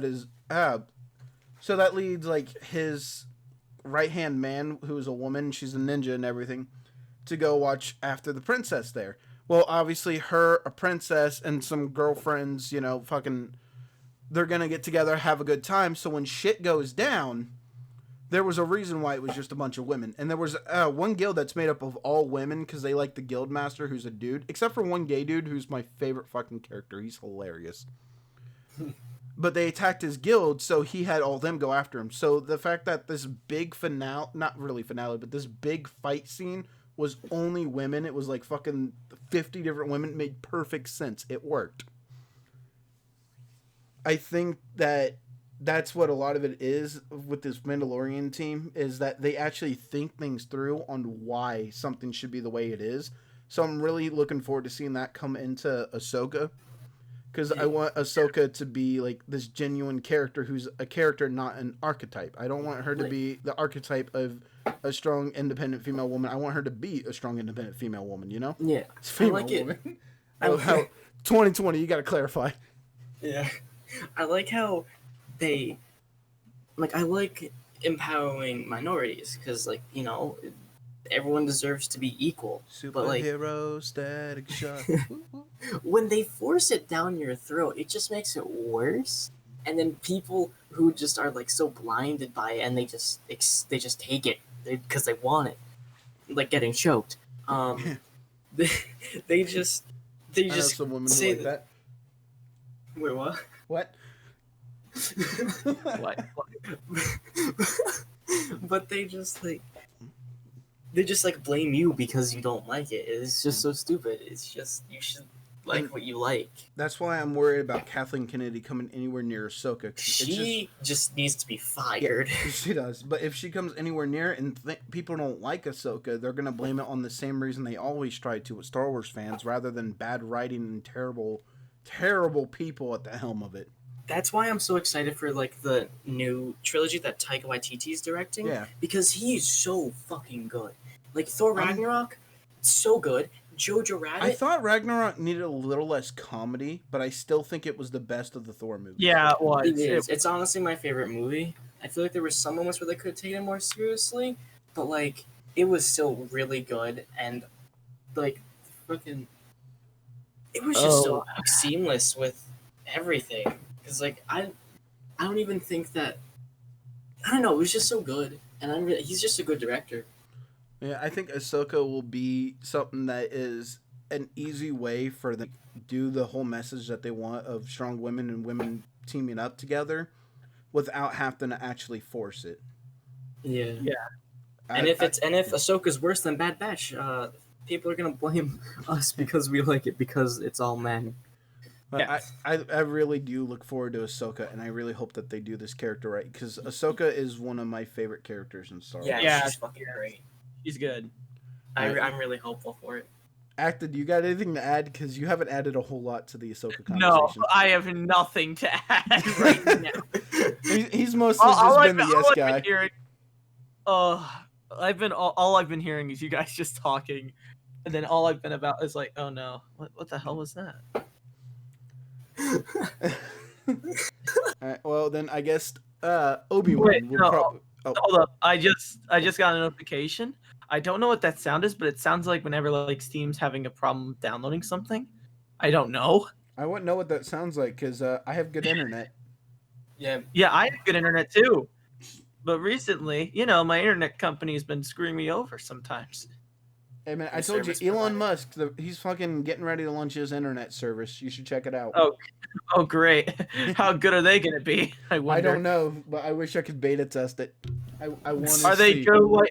like his right-hand man, who's a woman, she's a ninja and everything, to go watch after the princess there. Well, obviously a princess, and some girlfriends, they're gonna get together, have a good time. So when shit goes down, there was a reason why it was just a bunch of women. And there was one guild that's made up of all women because they like the guild master, who's a dude, except for one gay dude who's my favorite fucking character. He's hilarious. But they attacked his guild, so he had all them go after him. So the fact that this big finale, not really finale, but this big fight scene was only women, it was like fucking 50 different women, made perfect sense. It worked. I think that's what a lot of it is with this Mandalorian team, is that they actually think things through on why something should be the way it is. So I'm really looking forward to seeing that come into Ahsoka. Because I want Ahsoka to be like this genuine character who's a character, not an archetype. I don't want her to be the archetype of a strong, independent female woman. I want her to be a strong, independent female woman, you know? Yeah. It's female woman. How 2020, you got to clarify. Yeah. I like how they... I like empowering minorities because, everyone deserves to be equal. Superhero static shock. When they force it down your throat, it just makes it worse. And then people who just are so blinded by it, and they just take it because they want it, like getting choked. They just some women say who like that. Wait, what? What? What? But they just blame you because you don't like it. It's just so stupid. It's just, you should like what you like. That's why I'm worried about Kathleen Kennedy coming anywhere near Ahsoka. She just needs to be fired. She does. But if she comes anywhere near it and people don't like Ahsoka, they're going to blame it on the same reason they always try to with Star Wars fans, rather than bad writing and terrible, terrible people at the helm of it. That's why I'm so excited for the new trilogy that Taika Waititi's directing. Yeah. Because he's so fucking good. Thor Ragnarok, so good. Jojo Rabbit. I thought Ragnarok needed a little less comedy, but I still think it was the best of the Thor movies. Yeah, it was. It is. It's honestly my favorite movie. I feel like there were some moments where they could have taken it more seriously, but it was still really good, and fucking, it was just so seamless with everything. Because I don't even think that, I don't know, it was just so good. and he's just a good director. Yeah, I think Ahsoka will be something that is an easy way for them to do the whole message that they want of strong women and women teaming up together without having to actually force it. Yeah. And if Ahsoka's worse than Bad Batch, people are gonna blame us because we like it because it's all men. But yeah. I really do look forward to Ahsoka, and I really hope that they do this character right, because Ahsoka is one of my favorite characters in Star Wars. Yeah, she's fucking great. She's good. I'm really hopeful for it. Acta, do you got anything to add? Because you haven't added a whole lot to the Ahsoka conversation. No, I have nothing to add right now. He's mostly just been the yes guy. All I've been hearing is you guys just talking, and then all I've been about is like, oh no, what the hell was that? Alright, well then I guess Obi-Wan will probably... Hold up, I just got a notification. I don't know what that sound is, but it sounds like whenever like Steam's having a problem downloading something. I don't know. I wouldn't know what that sounds like because I have good internet. Yeah, I have good internet too. But recently, my internet company's been screwing me over sometimes. Hey man, I told you, Elon Musk, he's fucking getting ready to launch his internet service. You should check it out. Oh great. How good are they going to be? I don't know, but I wish I could beta test it. I want to see.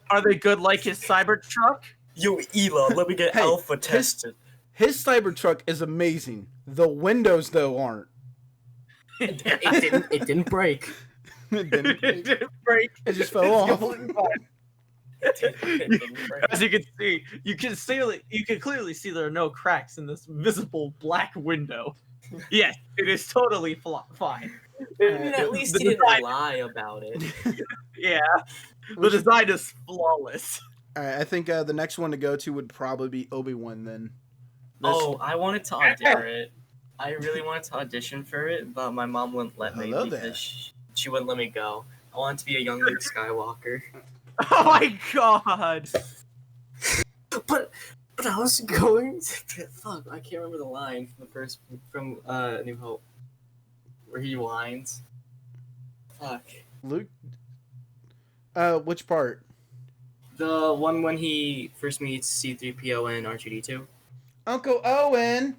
Are they good like his Cybertruck? Yo, Elon, let me get alpha tested. His Cybertruck is amazing. The windows, though, aren't. It didn't break. It didn't break. It just fell off. As you can clearly see there are no cracks in this visible black window. Yes, it is totally fine. At least he didn't lie about it. Yeah, the design is flawless. All right, I think the next one to go to would probably be Obi-Wan then. I wanted to audition for it. I really wanted to audition for it, but my mom wouldn't let me because she wouldn't let me go. I wanted to be a young Luke Skywalker. Oh my god! But I was going to... Fuck, I can't remember the line from New Hope. Where he whines. Fuck. Luke? Which part? The one when he first meets C-3PO and R2-D2. Uncle Owen!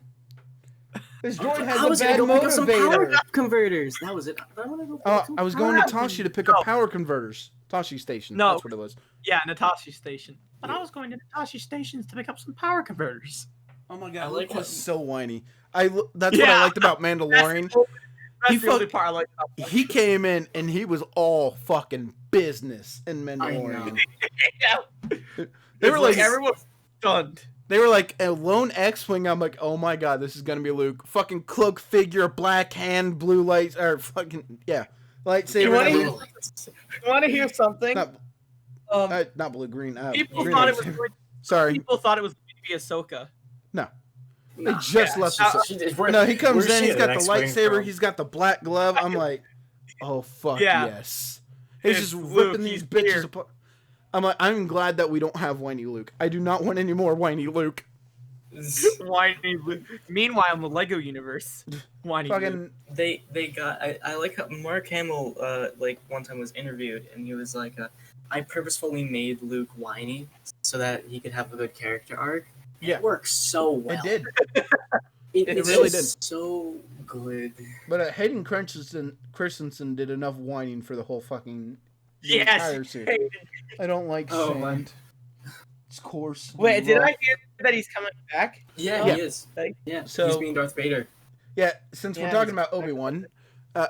This droid has a bad motivator. Some power converters. That was it. I was going to Toshi to pick up power converters. Toshi Station. No. That's what it was. Yeah, Natashi Station. But I was going to Natashi Stations to pick up some power converters. Oh my god, Luke was so whiny. That's what I liked about Mandalorian. That's the only part I liked about Mandalorian. He came in and he was all fucking business in Mandalorian. They were like everyone was stunned. They were like a lone X-wing. I'm like, oh my god, this is gonna be Luke. Fucking cloak figure, black hand, blue lights, or fucking lightsaber. You want to hear something? Not blue, green. People green thought lightsaber. it was. Sorry. People thought it was going to be Ahsoka. No. They just left Ahsoka. No, he comes in. He's got the lightsaber. He's got the black glove. I'm like, oh fuck yes. He's just ripping these bitches apart. I'm like, I'm glad that we don't have whiny Luke. I do not want any more whiny Luke. Whiny Luke. Meanwhile, in the Lego universe, whiny Luke. They got. I like how Mark Hamill one time was interviewed and he was like, I purposefully made Luke whiny so that he could have a good character arc. Yeah. It works so well. It did. It really did. So good. But Hayden Christensen did enough whining for the whole fucking entire series. I don't like sand. It's coarse. Wait, did I hear that he's coming back? Yeah, he is. Yeah, so he's being Darth Vader. Yeah, since we're talking about Obi-Wan,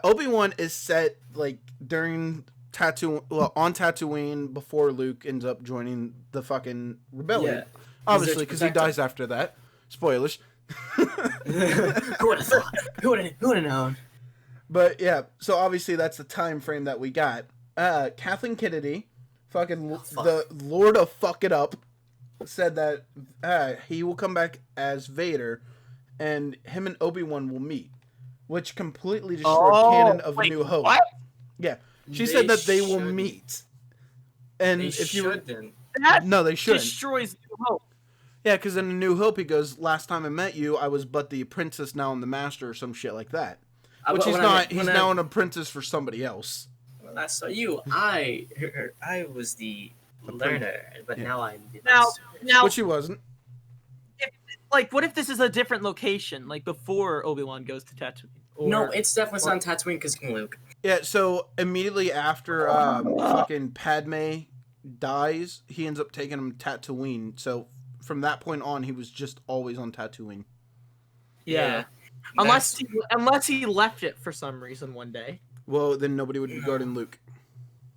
Obi-Wan is set during on Tatooine before Luke ends up joining the fucking rebellion. Yeah. Obviously, because he dies after that. Spoilers. Who would have thought? Who would have known? But yeah, so obviously that's the time frame that we got. Kathleen Kennedy, the Lord of Fuck It Up, said that he will come back as Vader, and him and Obi-Wan will meet, which completely destroyed canon of A New Hope. What? Yeah, she said that they will meet, and they if shouldn't. No, they shouldn't. Destroys New Hope. Yeah, because in A New Hope he goes, "Last time I met you, I was but the apprentice, now I'm the master," or some shit like that. Which he's not. He's now an apprentice for somebody else. when I saw you, I was the learner, but now I'm the now, which he wasn't. What if this is a different location, like before Obi-Wan goes to Tatooine? No, it's definitely on Tatooine because Luke. Yeah, so immediately after fucking Padme dies, he ends up taking him to Tatooine. So from that point on, he was just always on Tatooine. Yeah. Unless he left it for some reason one day. Well, then nobody would be guarding Luke.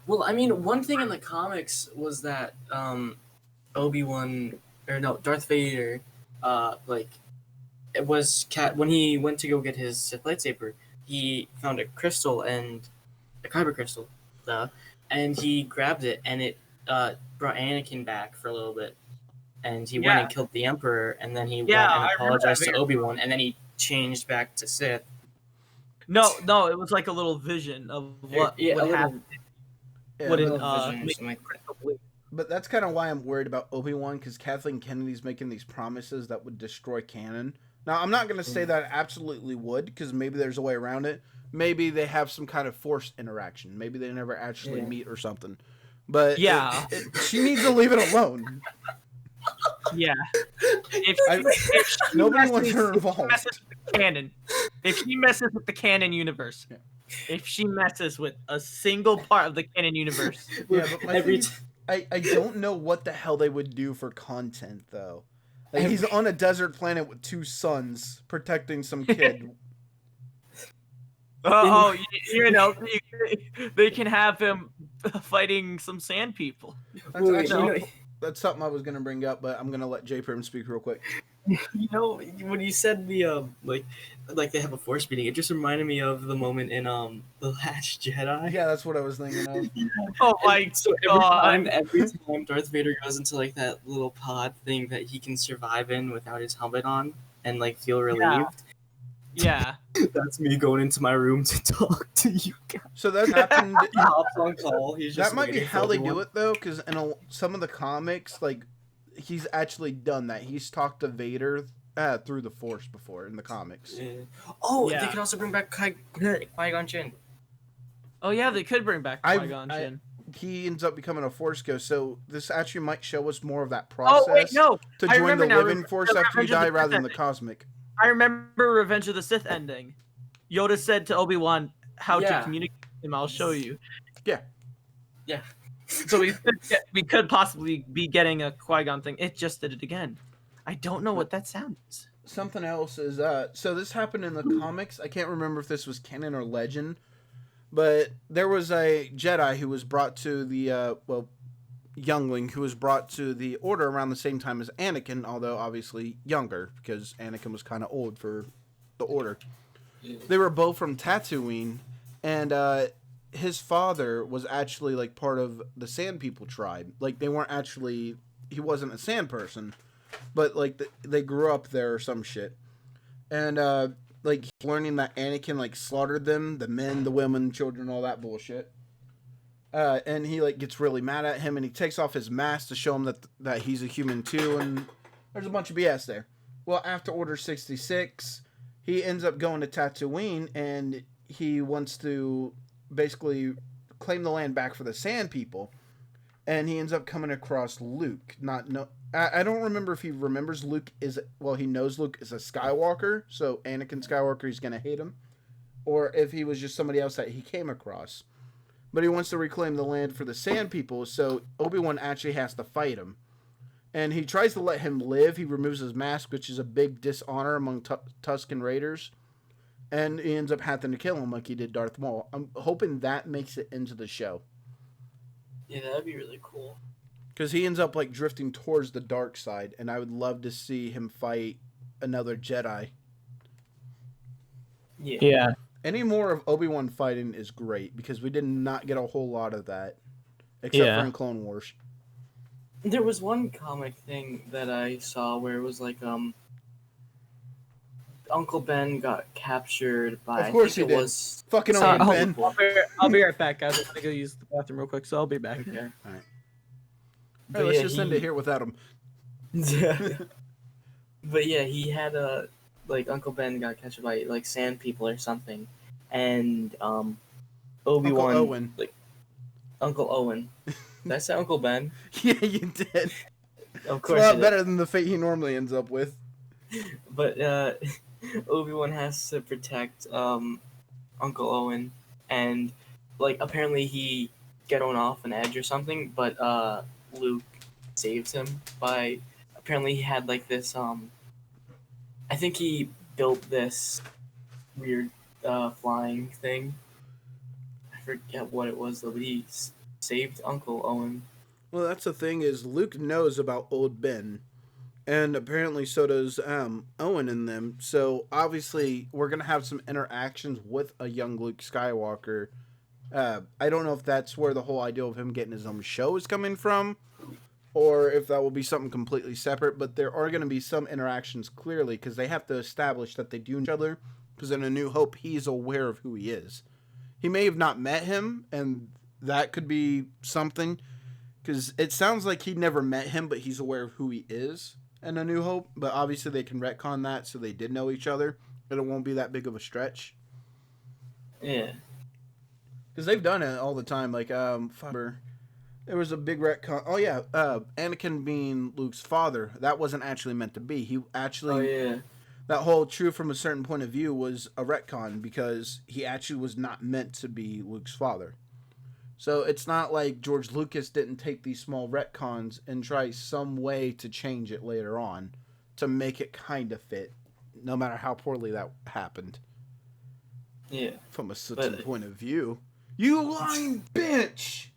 Well, I mean, one thing in the comics was that Darth Vader, it was when he went to go get his Sith lightsaber, he found a crystal and a kyber crystal, and he grabbed it, and it brought Anakin back for a little bit, and he went and killed the Emperor, and then he went and apologized to Obi-Wan, and then he changed back to Sith. No, it was like a little vision of what would happen. But that's kind of why I'm worried about Obi-Wan, because Kathleen Kennedy's making these promises that would destroy canon. Now, I'm not going to say that it absolutely would, because maybe there's a way around it. Maybe they have some kind of forced interaction. Maybe they never actually meet or something. But she needs to leave it alone. Yeah. Nobody wants her involved. If she messes with the canon universe, if she messes with a single part of the canon universe, but I don't know what the hell they would do for content though. Like, he's on a desert planet with 2 suns protecting some kid. They can have him fighting some sand people. That's something I was gonna bring up, but I'm gonna let J Prim speak real quick. When you said the like they have a force meeting, it just reminded me of the moment in The Last Jedi. Yeah, that's what I was thinking of. Oh my god! Every time Darth Vader goes into like that little pod thing that he can survive in without his helmet on and like feel relieved. Yeah. That's me going into my room to talk to you guys. So that happened. He hops on call. He's just that might be how they do it though, because in some of the comics, like, he's actually done that. He's talked to Vader through the Force before in the comics. Yeah. Oh, they could also bring back Qui-Gon Jinn. Oh yeah, they could bring back Qui-Gon Jinn. He ends up becoming a Force ghost, so this actually might show us more of that process to join the living Force after you die rather than the cosmic. I remember Revenge of the Sith ending. Yoda said to Obi-Wan how to communicate with him. I'll show you. Yeah. So we could possibly be getting a Qui-Gon thing. It just did it again. I don't know what that sound is. Something else is so this happened in the comics. I can't remember if this was canon or legend, but there was a Jedi who was brought to the youngling who was brought to the Order around the same time as Anakin, although obviously younger because Anakin was kind of old for the Order. They were both from Tatooine, and his father was actually like part of the Sand People tribe. Like, they weren't actually, he wasn't a Sand person, but like they grew up there or some shit. And like learning that Anakin like slaughtered them, the men, the women, children, all that bullshit. And he like gets really mad at him, and he takes off his mask to show him that he's a human too, and there's a bunch of BS there. Well, after Order 66, he ends up going to Tatooine, and he wants to basically claim the land back for the Sand People, and he ends up coming across Luke. I don't remember if he remembers Luke he knows Luke is a Skywalker, so Anakin Skywalker, he's gonna hate him, or if he was just somebody else that he came across. But he wants to reclaim the land for the Sand People, so Obi-Wan actually has to fight him. And he tries to let him live. He removes his mask, which is a big dishonor among Tusken Raiders. And he ends up having to kill him like he did Darth Maul. I'm hoping that makes it into the show. Yeah, that'd be really cool. Because he ends up like drifting towards the dark side, and I would love to see him fight another Jedi. Yeah. Any more of Obi-Wan fighting is great, because we did not get a whole lot of that, except for in Clone Wars. There was one comic thing that I saw where it was like Uncle Ben got captured by. Of course he did. Was fucking Uncle Ben. I'll be right back, guys. I'm gonna go use the bathroom real quick, so I'll be back. Okay. All right. All right, let's just end it here without him. But yeah, he had Uncle Ben got captured by like Sand People or something, and Obi-Wan Uncle Owen. Did I say Uncle Ben? Yeah, you did. Of It's course. a lot better than the fate he normally ends up with. But Obi-Wan has to protect Uncle Owen, and like apparently he got on off an edge or something, but Luke saves him by apparently he had like this I think he built this weird flying thing. I forget what it was though, but he saved Uncle Owen. Well, that's the thing is Luke knows about old Ben, and apparently so does Owen and them. So obviously we're gonna have some interactions with a young Luke Skywalker. I don't know if that's where the whole idea of him getting his own show is coming from, or if that will be something completely separate. But there are going to be some interactions clearly because they have to establish that they do know each other. Because in A New Hope, he's aware of who he is. He may have not met him, and that could be something. Because it sounds like he never met him, but he's aware of who he is in A New Hope. But obviously they can retcon that so they did know each other, and it won't be that big of a stretch. Yeah. Because they've done it all the time. Like, there was a big retcon. Oh, yeah. Anakin being Luke's father. That wasn't actually meant to be. He actually... Oh, yeah. That whole true from a certain point of view was a retcon because he actually was not meant to be Luke's father. So it's not like George Lucas didn't take these small retcons and try some way to change it later on to make it kind of fit, no matter how poorly that happened. Yeah. From a certain point of view. You lying bitch!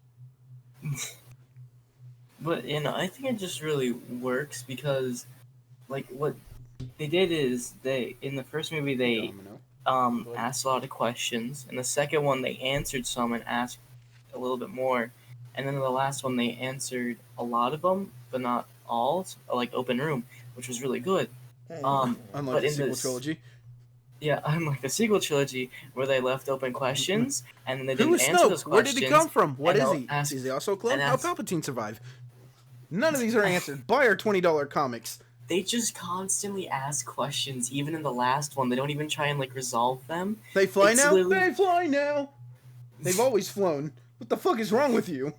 But, I think it just really works because, like, what they did is in the first movie, they asked a lot of questions. In the second one, they answered some and asked a little bit more. And then in the last one, they answered a lot of them, but not all, like Open Room, which was really good. Unlike the sequel trilogy. Yeah, unlike the sequel trilogy, where they left open questions, and then they didn't answer those questions. Where did he come from? What is he? Is he also a clone? How Palpatine survive? None of these are answered. Buy our $20 comics. They just constantly ask questions, even in the last one. They don't even try and, like, resolve them. They fly now? They fly now! They've always flown. What the fuck is wrong with you?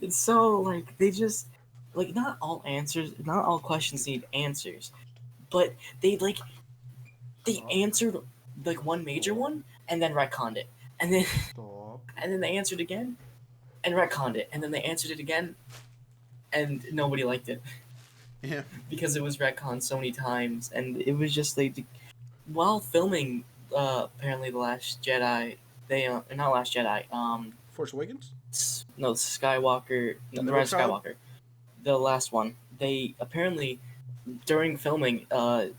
It's so, like, they just... Like, not all questions need answers. But they answered, like, one major one, and then retconned it. And then they answered again, and retconned it. And then they answered it again, and nobody liked it. Yeah. Because it was retconned so many times. And it was just, while filming, apparently The Last Jedi, not Last Jedi, Force Awakens? No, Skywalker, no, The Rise of Skywalker. The last one. They apparently... During filming, the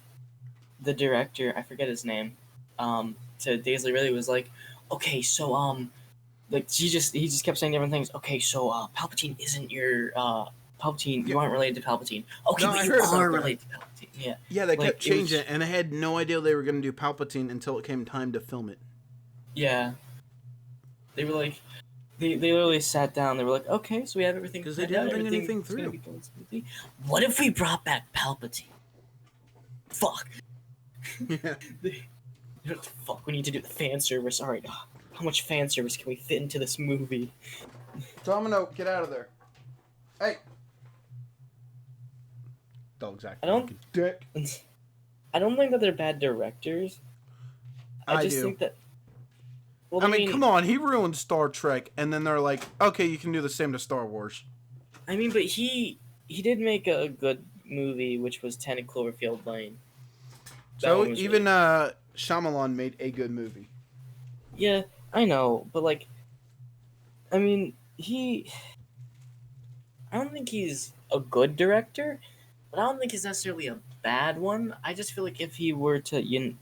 director, I forget his name, to Daisley Ridley was like, okay, so, like, he just kept saying different things. Okay, so, Palpatine isn't your, Palpatine, you aren't related to Palpatine. Okay, no, but you are related to Palpatine, yeah. Yeah, they kept changing it, and I had no idea they were going to do Palpatine until it came time to film it. Yeah. They were like... They literally sat down. They were like, "Okay, so we have everything." Because they didn't think anything through. What if we brought back Palpatine? Fuck. Yeah. Fuck. We need to do the fan service. All right. How much fan service can we fit into this movie? Domino, get out of there. Hey. Dog's acting like a dick. I don't think that they're bad directors. I just think that. Well, I mean, come on, he ruined Star Trek, and then they're like, okay, you can do the same to Star Wars. I mean, but he did make a good movie, which was 10 Cloverfield Lane. So even Shyamalan made a good movie. Yeah, I know, but, like, I mean, I don't think he's a good director, but I don't think he's necessarily a bad one. I just feel like if he were to,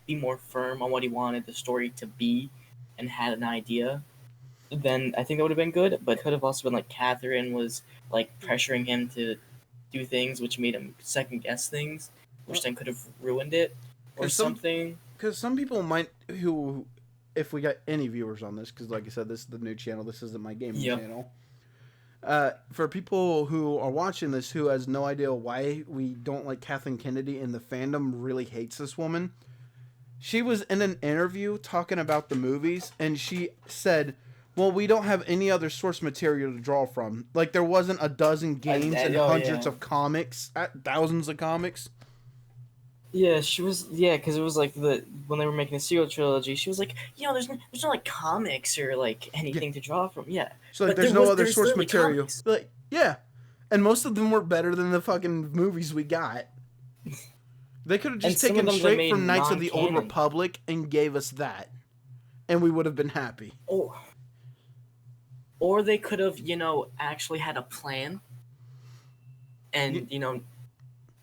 be more firm on what he wanted the story to be and had an idea, then I think that would have been good. But it could have also been like Catherine was like pressuring him to do things which made him second guess things, which then could have ruined it or something. Because some people might, who, if we got any viewers on this, because like I said, this is the new channel, this isn't my gaming channel. For people who are watching this who has no idea why we don't like Kathleen Kennedy and the fandom really hates this woman, She was in an interview talking about the movies, and she said, well, we don't have any other source material to draw from. Like, there wasn't a dozen games and hundreds of comics, thousands of comics. Yeah, she was. Yeah, because it was like when they were making the sequel trilogy, she was like, there's no like comics or like anything to draw from. Yeah, so like, there's no other source material. Like, yeah, and most of them were better than the fucking movies we got. They could have just taken straight from Knights of the Old Republic and gave us that, and we would have been happy. Or they could have, actually had a plan, and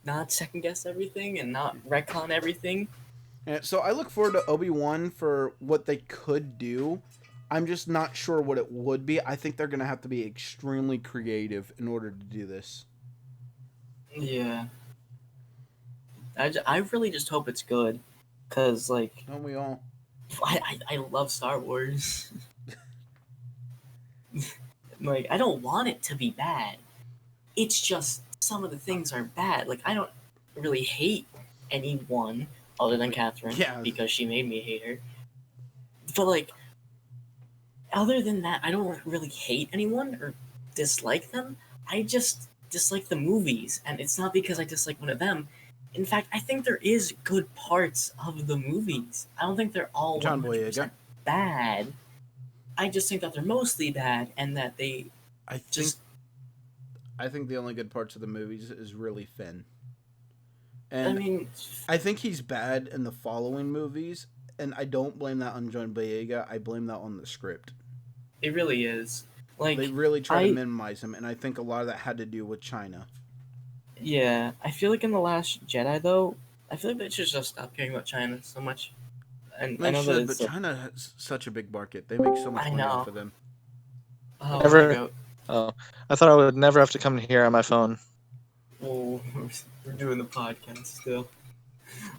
not second guess everything and not retcon everything. And so I look forward to Obi-Wan for what they could do. I'm just not sure what it would be. I think they're gonna have to be extremely creative in order to do this. Yeah. I really just hope it's good, cause like. Don't we all? I love Star Wars. Like, I don't want it to be bad. It's just some of the things are bad. Like, I don't really hate anyone other than Catherine, because she made me hate her. But like, other than that, I don't really hate anyone or dislike them. I just dislike the movies, and it's not because I dislike one of them. In fact, I think there is good parts of the movies. I don't think they're all 100% bad. I just think that they're mostly bad, and that they I think the only good parts of the movies is really Finn. And I think he's bad in the following movies, and I don't blame that on John Boyega. I blame that on the script. It really is. Like, they really try to minimize him, and I think a lot of that had to do with China. Yeah, I feel like in The Last Jedi, though, I feel like they should just stop caring about China so much. And they should, but China has such a big market. They make so much money off of them. Oh, I thought I would never have to come here on my phone. Oh, we're doing the podcast still.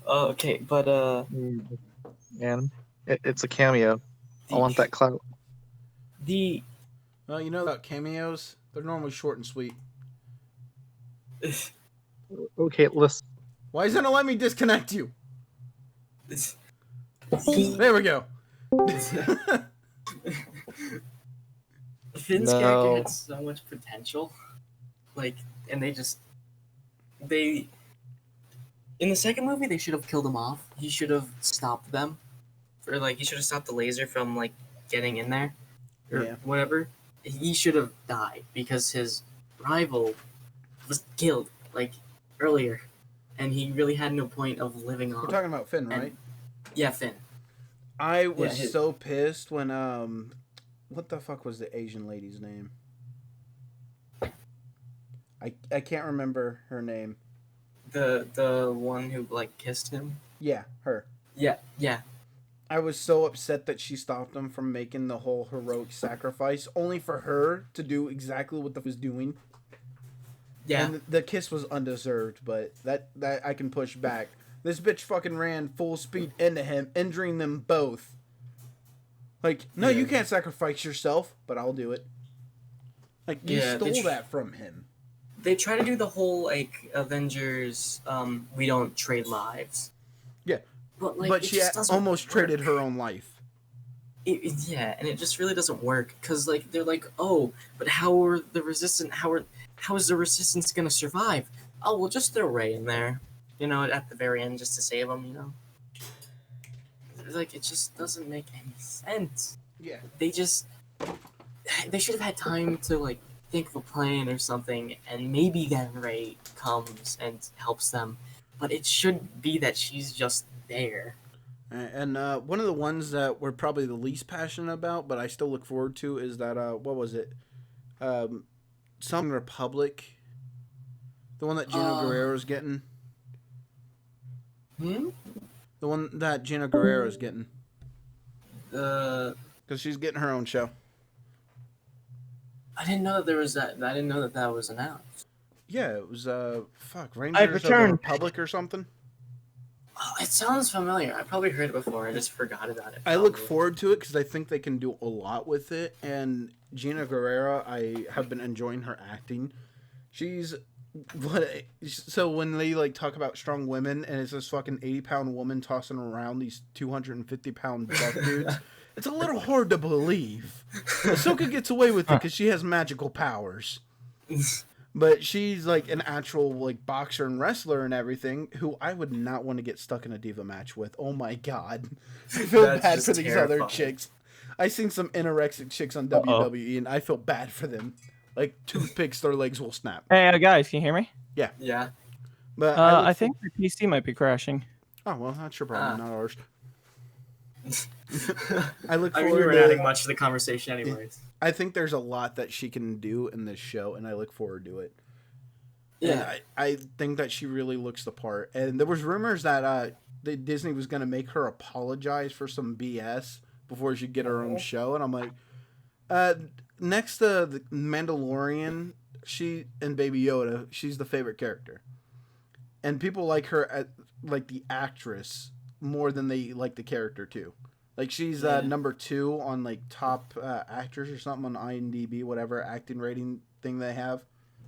Okay, but Man, it's a cameo. I want that clout. Well, you know about cameos? They're normally short and sweet. Okay, listen. Why isn't it let me disconnect you? There we go. Finn's character had so much potential. Like, and in the second movie, they should have killed him off. He should have stopped them. He should have stopped the laser from, like, getting in there. Or whatever. He should have died because his rival was killed, like, earlier. And he really had no point of living on. We're talking about Finn, right? Yeah, Finn. I was so pissed when, what the fuck was the Asian lady's name? I can't remember her name. The one who, like, kissed him? Yeah, her. Yeah. I was so upset that she stopped him from making the whole heroic sacrifice, only for her to do exactly what the was doing. Yeah. And the kiss was undeserved, but that I can push back. This bitch fucking ran full speed into him, injuring them both. Like, no, you can't sacrifice yourself, but I'll do it. Like, you stole that from him. They try to do the whole, like, Avengers, we don't trade lives. Yeah. But she almost traded her own life. And it just really doesn't work. Because, like, they're like, oh, but how is the Resistance going to survive? Oh, we'll just throw Rey in there. At the very end, just to save them, Like, it just doesn't make any sense. Yeah. They should have had time to, like, think of a plan or something, and maybe then Rey comes and helps them. But it should be that she's just there. And one of the ones that we're probably the least passionate about, but I still look forward to, is that, what was it? Some Republic. The one that Gina Guerrero's getting. The one that Gina Guerrero's getting. Because she's getting her own show. I didn't know that there was that. I didn't know that was announced. Yeah, it was, Rangers of the Republic or something. Oh, it sounds familiar. I probably heard it before. I just forgot about it. I look forward to it because I think they can do a lot with it. And Gina Guerrero, I have been enjoying her acting. She's So when they like talk about strong women and it's this fucking 80-pound woman tossing around these 250-pound buff dudes, it's a little hard to believe. Ahsoka gets away with it because she has magical powers. But she's like an actual like boxer and wrestler and everything, who I would not want to get stuck in a diva match with. Oh my god. I feel bad for these other chicks. I seen some anorexic chicks on WWE and I feel bad for them. Like toothpicks, their legs will snap. Hey guys, can you hear me? Yeah. Yeah. But I think the PC might be crashing. Oh well, that's your problem, not ours. I look forward. I mean, you were adding much to the conversation, anyways. I think there's a lot that she can do in this show, and I look forward to it. Yeah, and I think that she really looks the part. And there was rumors that Disney was going to make her apologize for some BS before she get her own show, and I'm like, next to the Mandalorian, she and Baby Yoda, she's the favorite character, and people like her like the actress more than they like the character too. Like she's number 2 on like top actors or something on IMDb, whatever acting rating thing they have.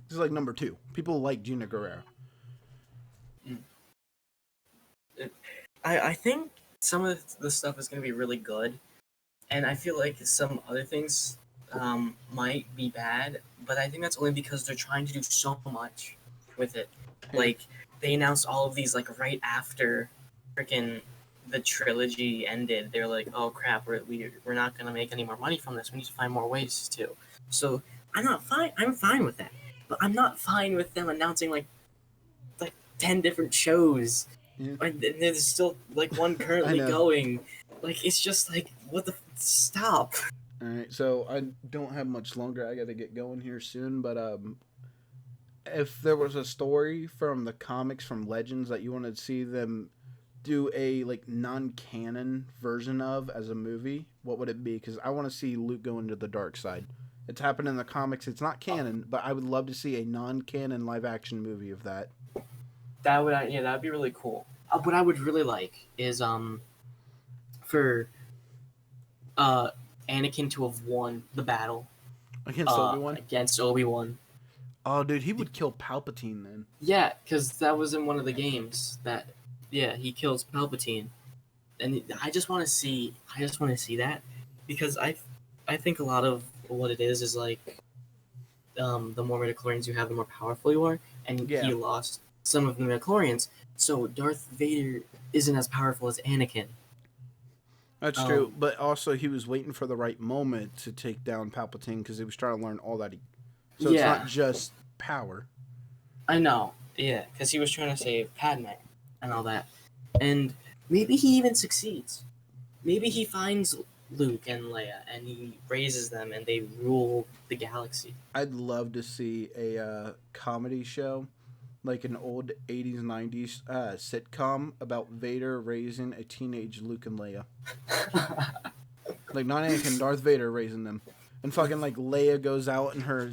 This is like number 2. People like Gina Guerrero. I think some of the stuff is going to be really good, and I feel like some other things might be bad, but I think that's only because they're trying to do so much with it. Like they announced all of these like right after freaking the trilogy ended. They're like, oh crap, we're not gonna make any more money from this. We need to find more ways to. So I'm fine with that, but I'm not fine with them announcing like 10 different shows. Yeah. Like, there's still like one currently going. Like it's just like what the stop. All right, so I don't have much longer. I got to get going here soon, but if there was a story from the comics from Legends that you wanted to see them do a like non-canon version of as a movie, what would it be? Because I want to see Luke go into the dark side. It's happened in the comics. It's not canon, but I would love to see a non-canon live-action movie of that. That would be really cool. What I would really like is for Anakin to have won the battle against Obi-Wan. Against Obi-Wan. Oh, dude, he would kill Palpatine then. Yeah, because that was in one of the games that. Yeah, he kills Palpatine, and I just want to see that, because I think a lot of what it is like, the more midichlorians you have, the more powerful you are, and he lost some of the midichlorians, so Darth Vader isn't as powerful as Anakin. That's true, but also he was waiting for the right moment to take down Palpatine because he was trying to learn all that So it's not just power. I know, yeah, because he was trying to save Padme and all that. And maybe he even succeeds. Maybe he finds Luke and Leia and he raises them and they rule the galaxy. I'd love to see a comedy show, like an old 80s, 90s sitcom about Vader raising a teenage Luke and Leia. Like not Anakin, Darth Vader raising them. And fucking like Leia goes out in her,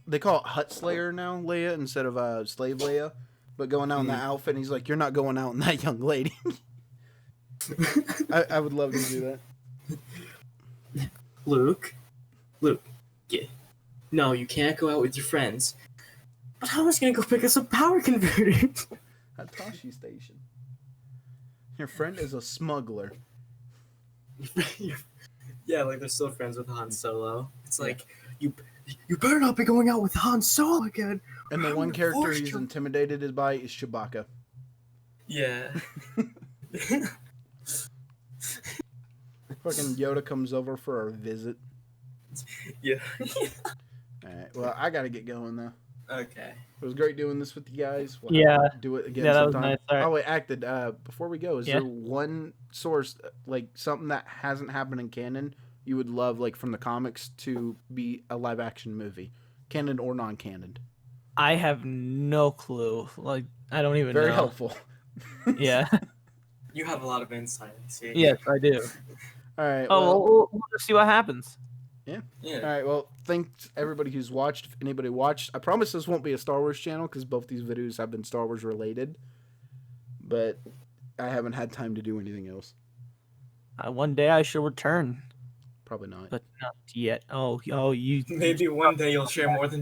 they call it Hut Slayer now, Leia, instead of Slave Leia. But going out in that outfit, and he's like, "You're not going out in that, young lady." I would love to do that. Luke, no, you can't go out with your friends. But I was gonna go pick up some power converters at Tashi Station. Your friend is a smuggler. Yeah, like they're still friends with Han Solo. It's like you better not be going out with Han Solo again. And the one character he's intimidated by is Chewbacca. Yeah. Fucking Yoda comes over for a visit. Yeah. Alright, well, I gotta get going though. Okay. It was great doing this with you guys. We'll do it again that sometime. was nice. Right. Oh wait, acted. Before we go, is there one source, like something that hasn't happened in canon, you would love, like from the comics, to be a live action movie, canon or non canon? I have no clue. Like I don't even know. Very helpful. Yeah. You have a lot of insight. See? Yes, I do. All right. We'll just see what happens. Yeah. All right. Well, thanks everybody who's watched. If anybody watched, I promise this won't be a Star Wars channel because both these videos have been Star Wars related. But I haven't had time to do anything else. One day I shall return. Probably not. But not yet. Oh, you. Maybe one day you'll share more than